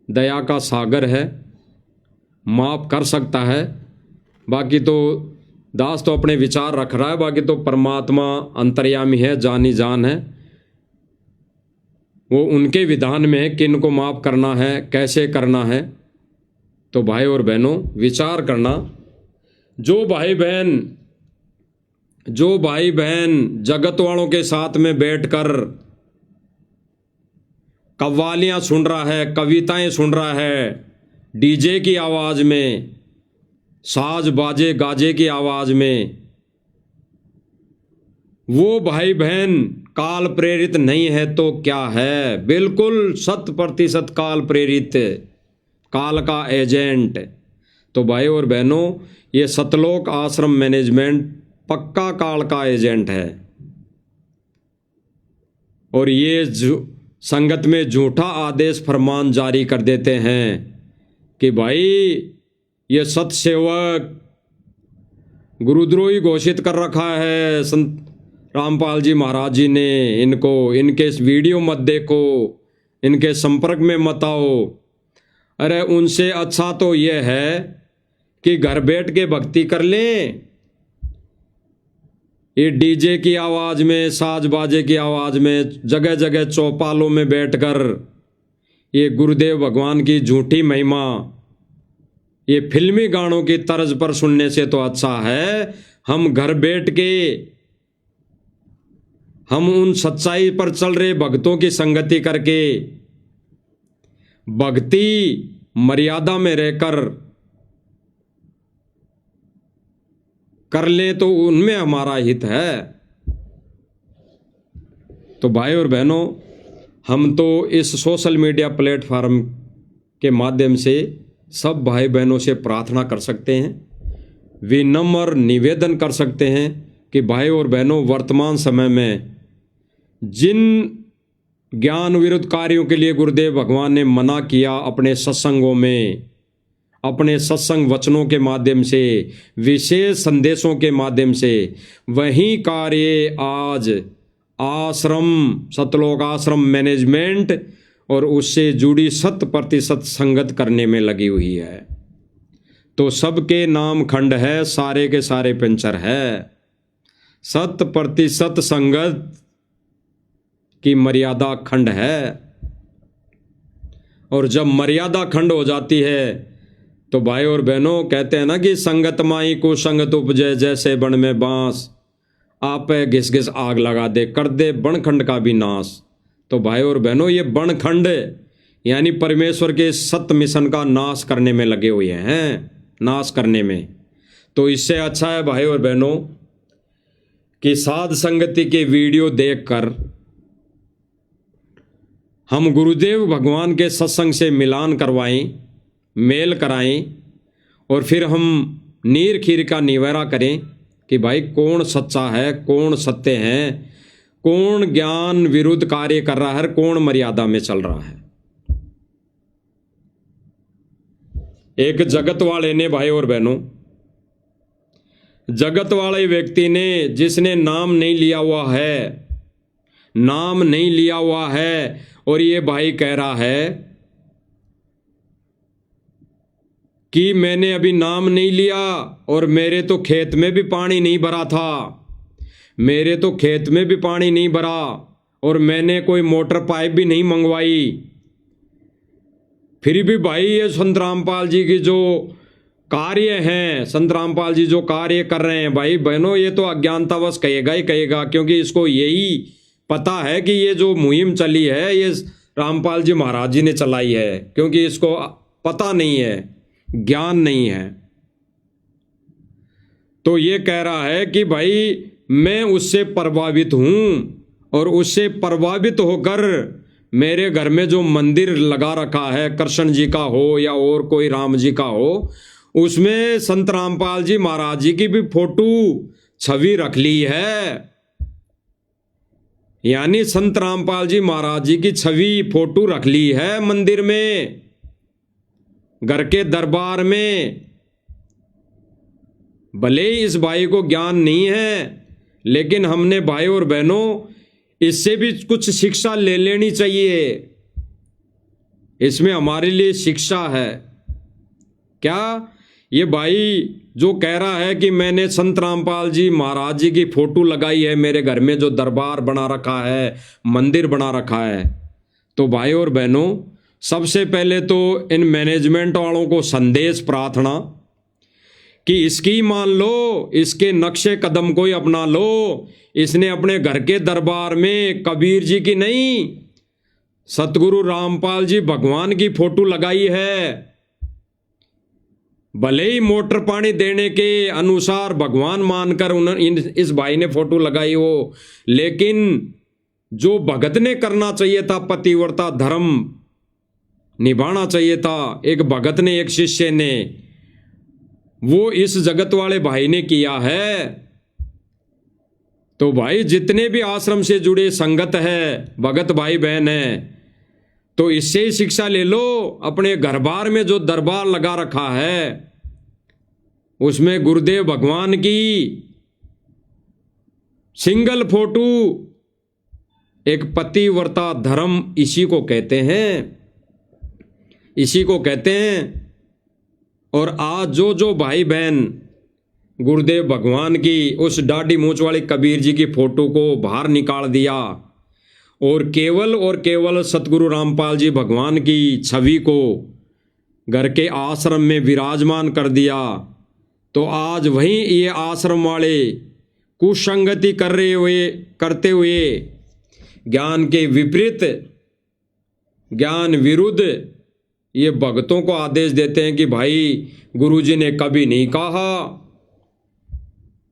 दया का सागर है, माफ कर सकता है। बाकी तो दास तो अपने विचार रख रहा है, बाकी तो परमात्मा अंतर्यामी है, जानी जान है, वो उनके विधान में है किन को माफ करना है, कैसे करना है। तो भाई और बहनों विचार करना, जो भाई बहन जगत वालों के साथ में बैठकर कव्वालियां सुन रहा है, कविताएं सुन रहा है, डीजे की आवाज में, साज बाजे गाजे की आवाज में, वो भाई बहन काल प्रेरित नहीं है तो क्या है, बिल्कुल 100% काल प्रेरित, काल का एजेंट। तो भाई और बहनों, ये सतलोक आश्रम मैनेजमेंट पक्का काल का एजेंट है। और ये संगत में झूठा आदेश फरमान जारी कर देते हैं कि भाई ये सतसेवक गुरुद्रोही घोषित कर रखा है संत रामपाल जी महाराज जी ने, इनको इनके इस वीडियो मत देखो, इनके संपर्क में मत आओ। अरे उनसे अच्छा तो ये है कि घर बैठ के भक्ति कर लें। ये डीजे की आवाज में, साज बाजे की आवाज में, जगह जगह चौपालों में बैठकर ये गुरुदेव भगवान की झूठी महिमा ये फिल्मी गानों की तर्ज पर सुनने से तो अच्छा है हम घर बैठ के हम उन सच्चाई पर चल रहे भक्तों की संगति करके भक्ति मर्यादा में रहकर कर लें तो उनमें हमारा हित है। तो भाई और बहनों, हम तो इस सोशल मीडिया प्लेटफॉर्म के माध्यम से सब भाई बहनों से प्रार्थना कर सकते हैं, विनम्र निवेदन कर सकते हैं कि भाई और बहनों, वर्तमान समय में जिन ज्ञान विरुद्ध कार्यों के लिए गुरुदेव भगवान ने मना किया अपने सत्संगों में, अपने सत्संग वचनों के माध्यम से, विशेष संदेशों के माध्यम से, वही कार्य आज आश्रम, सतलोक आश्रम मैनेजमेंट और उससे जुड़ी 100% संगत करने में लगी हुई है। तो सबके नाम खंड है, सारे के सारे पंचर है। 100% संगत की मर्यादा खंड है। और जब मर्यादा खंड हो जाती है तो भाई और बहनों, कहते हैं ना कि संगत माई को संगत उपजे, जैसे बन में बांस, आप घिस घिस आग लगा दे, कर दे बनखंड का भी नाश। तो भाई और बहनों, ये बनखंड यानी परमेश्वर के सत्य मिशन का नाश करने में लगे हुए हैं, नाश करने में। तो इससे अच्छा है भाई और बहनों कि साध संगति के वीडियो देखकर हम गुरुदेव भगवान के सत्संग से मिलान करवाएं, मेल कराएं, और फिर हम नीर खीर का निवारा करें कि भाई कौन सच्चा है, कौन सत्य है, कौन ज्ञान विरुद्ध कार्य कर रहा है, कौन मर्यादा में चल रहा है। एक जगत वाले ने, भाई और बहनों, जगत वाले व्यक्ति ने, जिसने नाम नहीं लिया हुआ है, नाम नहीं लिया हुआ है, और ये भाई कह रहा है कि मैंने अभी नाम नहीं लिया और मेरे तो खेत में भी पानी नहीं भरा था, मेरे तो खेत में भी पानी नहीं भरा, और मैंने कोई मोटर पाइप भी नहीं मंगवाई। फिर भी भाई ये संत रामपाल जी की जो कार्य हैं, संत रामपाल जी जो कार्य कर रहे हैं, भाई बहनों, ये तो अज्ञानतावश कहेगा ही कहेगा, क्योंकि इसको यही पता है कि ये जो मुहिम चली है ये रामपाल जी महाराज जी ने चलाई है, क्योंकि इसको पता नहीं है, ज्ञान नहीं है। तो ये कह रहा है कि भाई मैं उससे प्रभावित हूं, और उससे प्रभावित होकर मेरे घर में जो मंदिर लगा रखा है, कृष्ण जी का हो या और कोई राम जी का हो, उसमें संत रामपाल जी महाराज जी की भी फोटो छवि रख ली है। यानी संत रामपाल जी महाराज जी की छवि फोटो रख ली है मंदिर में, घर के दरबार में। भले ही इस भाई को ज्ञान नहीं है, लेकिन हमने भाई और बहनों इससे भी कुछ शिक्षा ले लेनी चाहिए। इसमें हमारे लिए शिक्षा है। क्या? ये भाई जो कह रहा है कि मैंने संत रामपाल जी महाराज जी की फोटो लगाई है मेरे घर में, जो दरबार बना रखा है, मंदिर बना रखा है। तो भाई और बहनों, सबसे पहले तो इन मैनेजमेंट वालों को संदेश प्रार्थना कि इसकी मान लो, इसके नक्शे कदम को ही अपना लो। इसने अपने घर के दरबार में कबीर जी की नहीं, सतगुरु रामपाल जी भगवान की फोटो लगाई है। भले ही मोटर पानी देने के अनुसार भगवान मानकर इस भाई ने फोटो लगाई हो, लेकिन जो भगत ने करना चाहिए था, पतिव्रता धर्म निभाना चाहिए था, एक भगत ने, एक शिष्य ने, वो इस जगत वाले भाई ने किया है। तो भाई जितने भी आश्रम से जुड़े संगत है, भगत भाई बहन है, तो इससे ही शिक्षा ले लो। अपने घर बार में जो दरबार लगा रखा है, उसमें गुरुदेव भगवान की सिंगल फोटो, एक पतिव्रता धर्म इसी को कहते हैं, इसी को कहते हैं। और आज जो भाई बहन गुरुदेव भगवान की उस दाढ़ी मूंछ वाले कबीर जी की फोटो को बाहर निकाल दिया और केवल सतगुरु रामपाल जी भगवान की छवि को घर के आश्रम में विराजमान कर दिया, तो आज वहीं ये आश्रम वाले कुसंगति करते हुए ज्ञान के विपरीत, ज्ञान विरुद्ध ये भक्तों को आदेश देते हैं कि भाई गुरुजी ने कभी नहीं कहा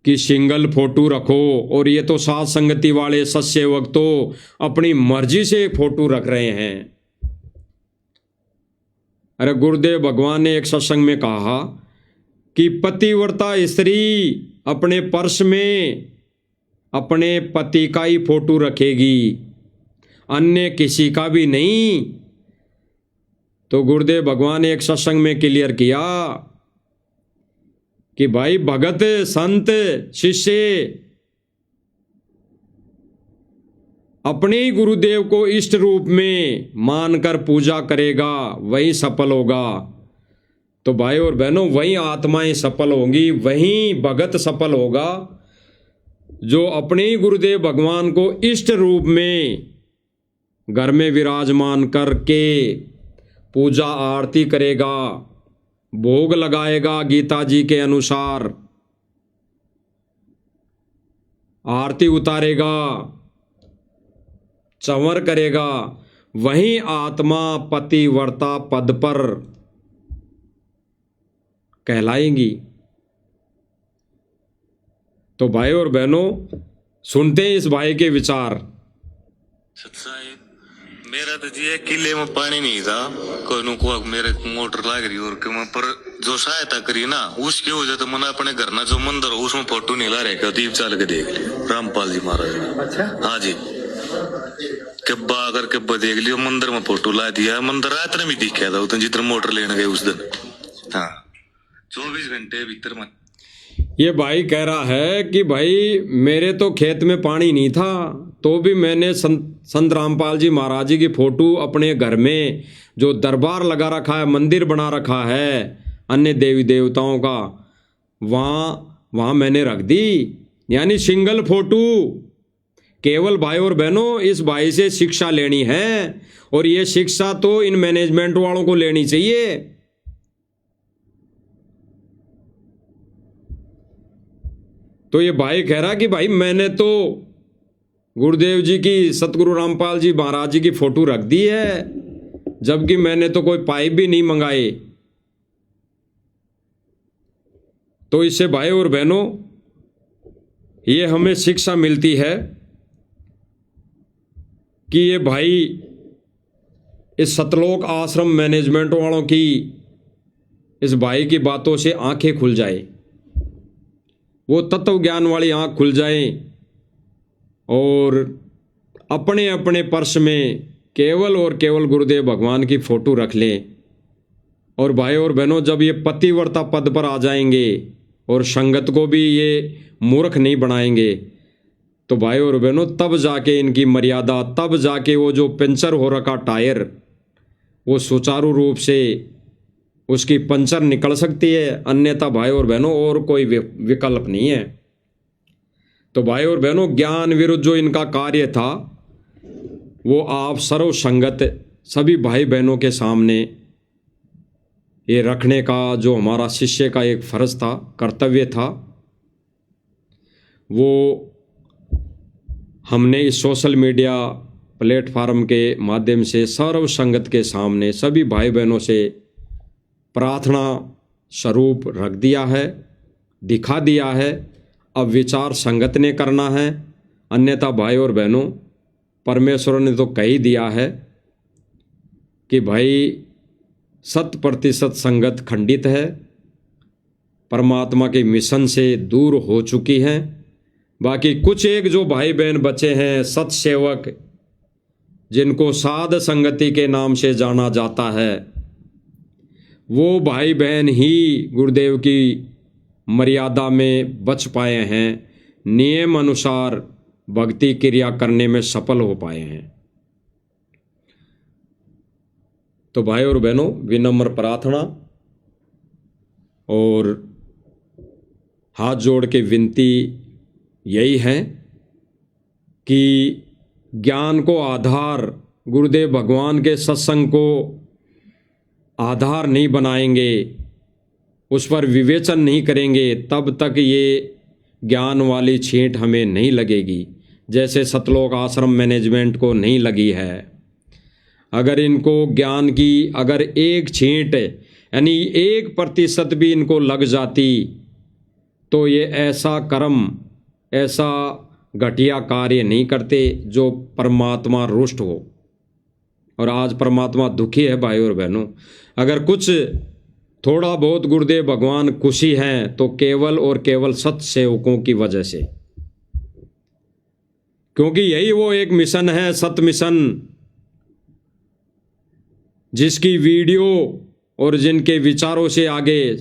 कि सिंगल फोटो रखो, और ये तो साथ संगति वाले सत्सेवक तो अपनी मर्जी से फोटो रख रहे हैं। अरे गुरुदेव भगवान ने एक सत्संग में कहा कि पतिव्रता स्त्री अपने पर्स में अपने पति का ही फोटो रखेगी, अन्य किसी का भी नहीं। तो गुरुदेव भगवान ने एक सत्संग में क्लियर किया कि भाई भगत संत शिष्य अपने ही गुरुदेव को इष्ट रूप में मानकर पूजा करेगा, वही सफल होगा। तो भाई और बहनों, वही आत्माएं सफल होंगी, वही भगत सफल होगा जो अपने ही गुरुदेव भगवान को इष्ट रूप में घर में विराजमान करके पूजा आरती करेगा, भोग लगाएगा, गीता जी के अनुसार आरती उतारेगा, चंवर करेगा, वही आत्मा पतिव्रता पद पर कहलाएंगी। तो भाई और बहनों, सुनते हैं इस भाई के विचार। सत्साई मेरा तो जी किले में पानी नहीं था, कोई को मेरे मोटर लाग रही और मैं पर जो सहायता करी ना उसकी वजह तो मैंने अपने घर ना जो मंदिर हो उसमें फोटो नहीं ला रहे, दीप चाल के देख लिया रामपाल जी महाराज ने। अच्छा हाँ जी, कब्बा अगर कब्बा देख लियो मंदिर में फोटो ला दिया, मंदिर रात में भी दिखा था उतने जितना मोटर लेने गए उस दिन। हाँ 24 घंटे भीतर में। ये भाई कह रहा है कि भाई मेरे तो खेत में पानी नहीं था, तो भी मैंने संत रामपाल जी महाराज जी की फोटो अपने घर में जो दरबार लगा रखा है, मंदिर बना रखा है अन्य देवी देवताओं का, वहाँ मैंने रख दी। यानी सिंगल फोटो। केवल भाई और बहनों, इस भाई से शिक्षा लेनी है, और ये शिक्षा तो इन मैनेजमेंट वालों को लेनी चाहिए। तो ये भाई कह रहा कि भाई मैंने तो गुरुदेव जी की, सतगुरु रामपाल जी महाराज जी की फोटो रख दी है, जबकि मैंने तो कोई पाइप भी नहीं मंगाए। तो इससे भाई और बहनों, ये हमें शिक्षा मिलती है कि ये भाई इस सतलोक आश्रम मैनेजमेंट वालों की, इस भाई की बातों से आंखें खुल जाए, वो तत्व ज्ञान वाली आंख खुल जाए, और अपने अपने पर्स में केवल और केवल गुरुदेव भगवान की फोटो रख लें। और भाई और बहनों, जब ये पतिव्रता पद पर आ जाएंगे और संगत को भी ये मूर्ख नहीं बनाएंगे, तो भाई और बहनों तब जाके इनकी मर्यादा, तब जाके वो जो पंचर हो रखा टायर, वो सुचारू रूप से उसकी पंचर निकल सकती है। अन्यथा भाई और बहनों और कोई विकल्प नहीं है। तो भाई और बहनों, ज्ञान विरुद्ध जो इनका कार्य था, वो आप सर्व संगत सभी भाई बहनों के सामने ये रखने का जो हमारा शिष्य का एक फर्ज था, कर्तव्य था, वो हमने इस सोशल मीडिया प्लेटफार्म के माध्यम से सर्व संगत के सामने सभी भाई बहनों से प्रार्थना स्वरूप रख दिया है, दिखा दिया है। अब विचार संगत ने करना है, अन्यथा भाई और बहनों, परमेश्वर ने तो कह ही दिया है कि भाई 100% संगत खंडित है, परमात्मा के मिशन से दूर हो चुकी हैं। बाकी कुछ एक जो भाई बहन बचे हैं, सत्सेवक, जिनको साध संगति के नाम से जाना जाता है, वो भाई बहन ही गुरुदेव की मर्यादा में बच पाए हैं, नियम अनुसार भक्ति क्रिया करने में सफल हो पाए हैं। तो भाई और बहनों, विनम्र प्रार्थना और हाथ जोड़ के विनती यही है कि ज्ञान को आधार, गुरुदेव भगवान के सत्संग को आधार नहीं बनाएंगे, उस पर विवेचन नहीं करेंगे, तब तक ये ज्ञान वाली छींट हमें नहीं लगेगी, जैसे सतलोक आश्रम मैनेजमेंट को नहीं लगी है। अगर इनको ज्ञान की अगर एक छींट यानी 1% भी इनको लग जाती, तो ये ऐसा कर्म, ऐसा घटिया कार्य नहीं करते जो परमात्मा रुष्ट हो। और आज परमात्मा दुखी है भाई और बहनों। अगर कुछ थोड़ा बहुत गुरुदेव भगवान खुशी हैं तो केवल और केवल सत्सेवकों की वजह से, क्योंकि यही वो एक मिशन है, सत मिशन, जिसकी वीडियो और जिनके विचारों से आगे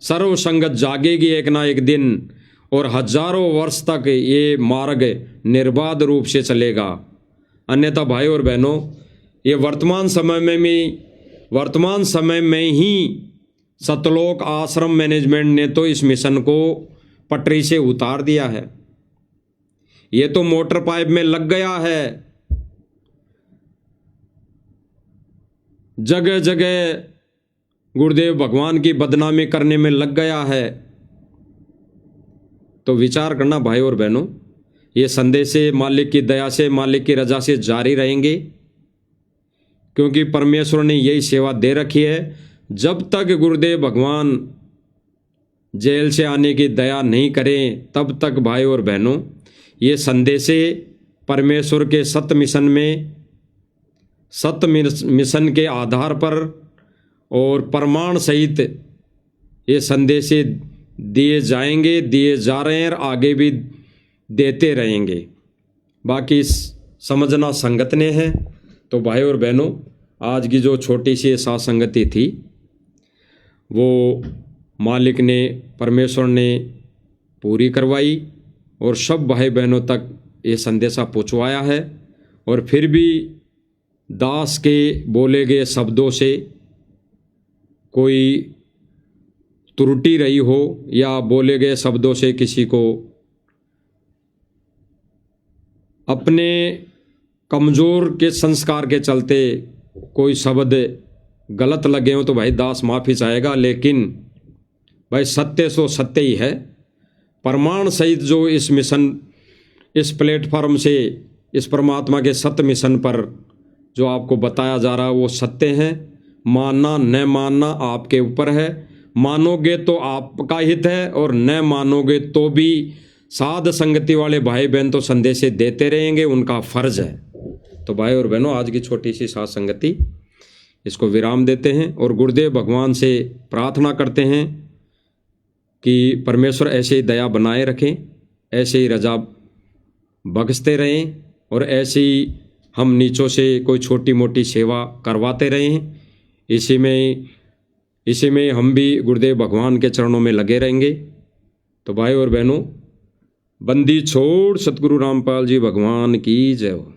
सर्वसंगत जागेगी एक ना एक दिन, और हजारों वर्ष तक ये मार्ग निर्बाध रूप से चलेगा। अन्यथा भाई और बहनों, ये वर्तमान समय में ही सतलोक आश्रम मैनेजमेंट ने तो इस मिशन को पटरी से उतार दिया है। ये तो मोटर पाइप में लग गया है, जगह जगह गुरुदेव भगवान की बदनामी करने में लग गया है। तो विचार करना भाई और बहनों, ये संदेश मालिक की दया से, मालिक की रजा से जारी रहेंगे, क्योंकि परमेश्वर ने यही सेवा दे रखी है। जब तक गुरुदेव भगवान जेल से आने की दया नहीं करें, तब तक भाई और बहनों ये संदेश परमेश्वर के सत्य मिशन के आधार पर और प्रमाण सहित ये संदेश दिए जाएंगे, दिए जा रहे हैं और आगे भी देते रहेंगे। बाकी समझना संगत ने है। तो भाई और बहनों, आज की जो छोटी सी साथ संगति थी वो मालिक ने, परमेश्वर ने पूरी करवाई और सब भाई बहनों तक ये संदेशा पहुँचवाया है। और फिर भी दास के बोले गए शब्दों से कोई त्रुटि रही हो या बोले गए शब्दों से किसी को अपने कमज़ोर के संस्कार के चलते कोई शब्द गलत लगे हो तो भाई दास माफ़ी चाहेगा। लेकिन भाई सत्य सो सत्य ही है। प्रमाण सहित जो इस मिशन, इस प्लेटफॉर्म से, इस परमात्मा के सत्य मिशन पर जो आपको बताया जा रहा है वो सत्य है। मानना न मानना आपके ऊपर है। मानोगे तो आपका हित है और न मानोगे तो भी साध संगति वाले भाई बहन तो संदेश देते रहेंगे, उनका फर्ज है। तो भाई और बहनों, आज की छोटी सी साध संगति इसको विराम देते हैं और गुरुदेव भगवान से प्रार्थना करते हैं कि परमेश्वर ऐसे ही दया बनाए रखें, ऐसे ही रजा बख्शते रहें और ऐसे ही हम नीचों से कोई छोटी मोटी सेवा करवाते रहें। इसी में हम भी गुरुदेव भगवान के चरणों में लगे रहेंगे। तो भाई और बहनों, बंदी छोड़ सतगुरु रामपाल जी भगवान की जय हो।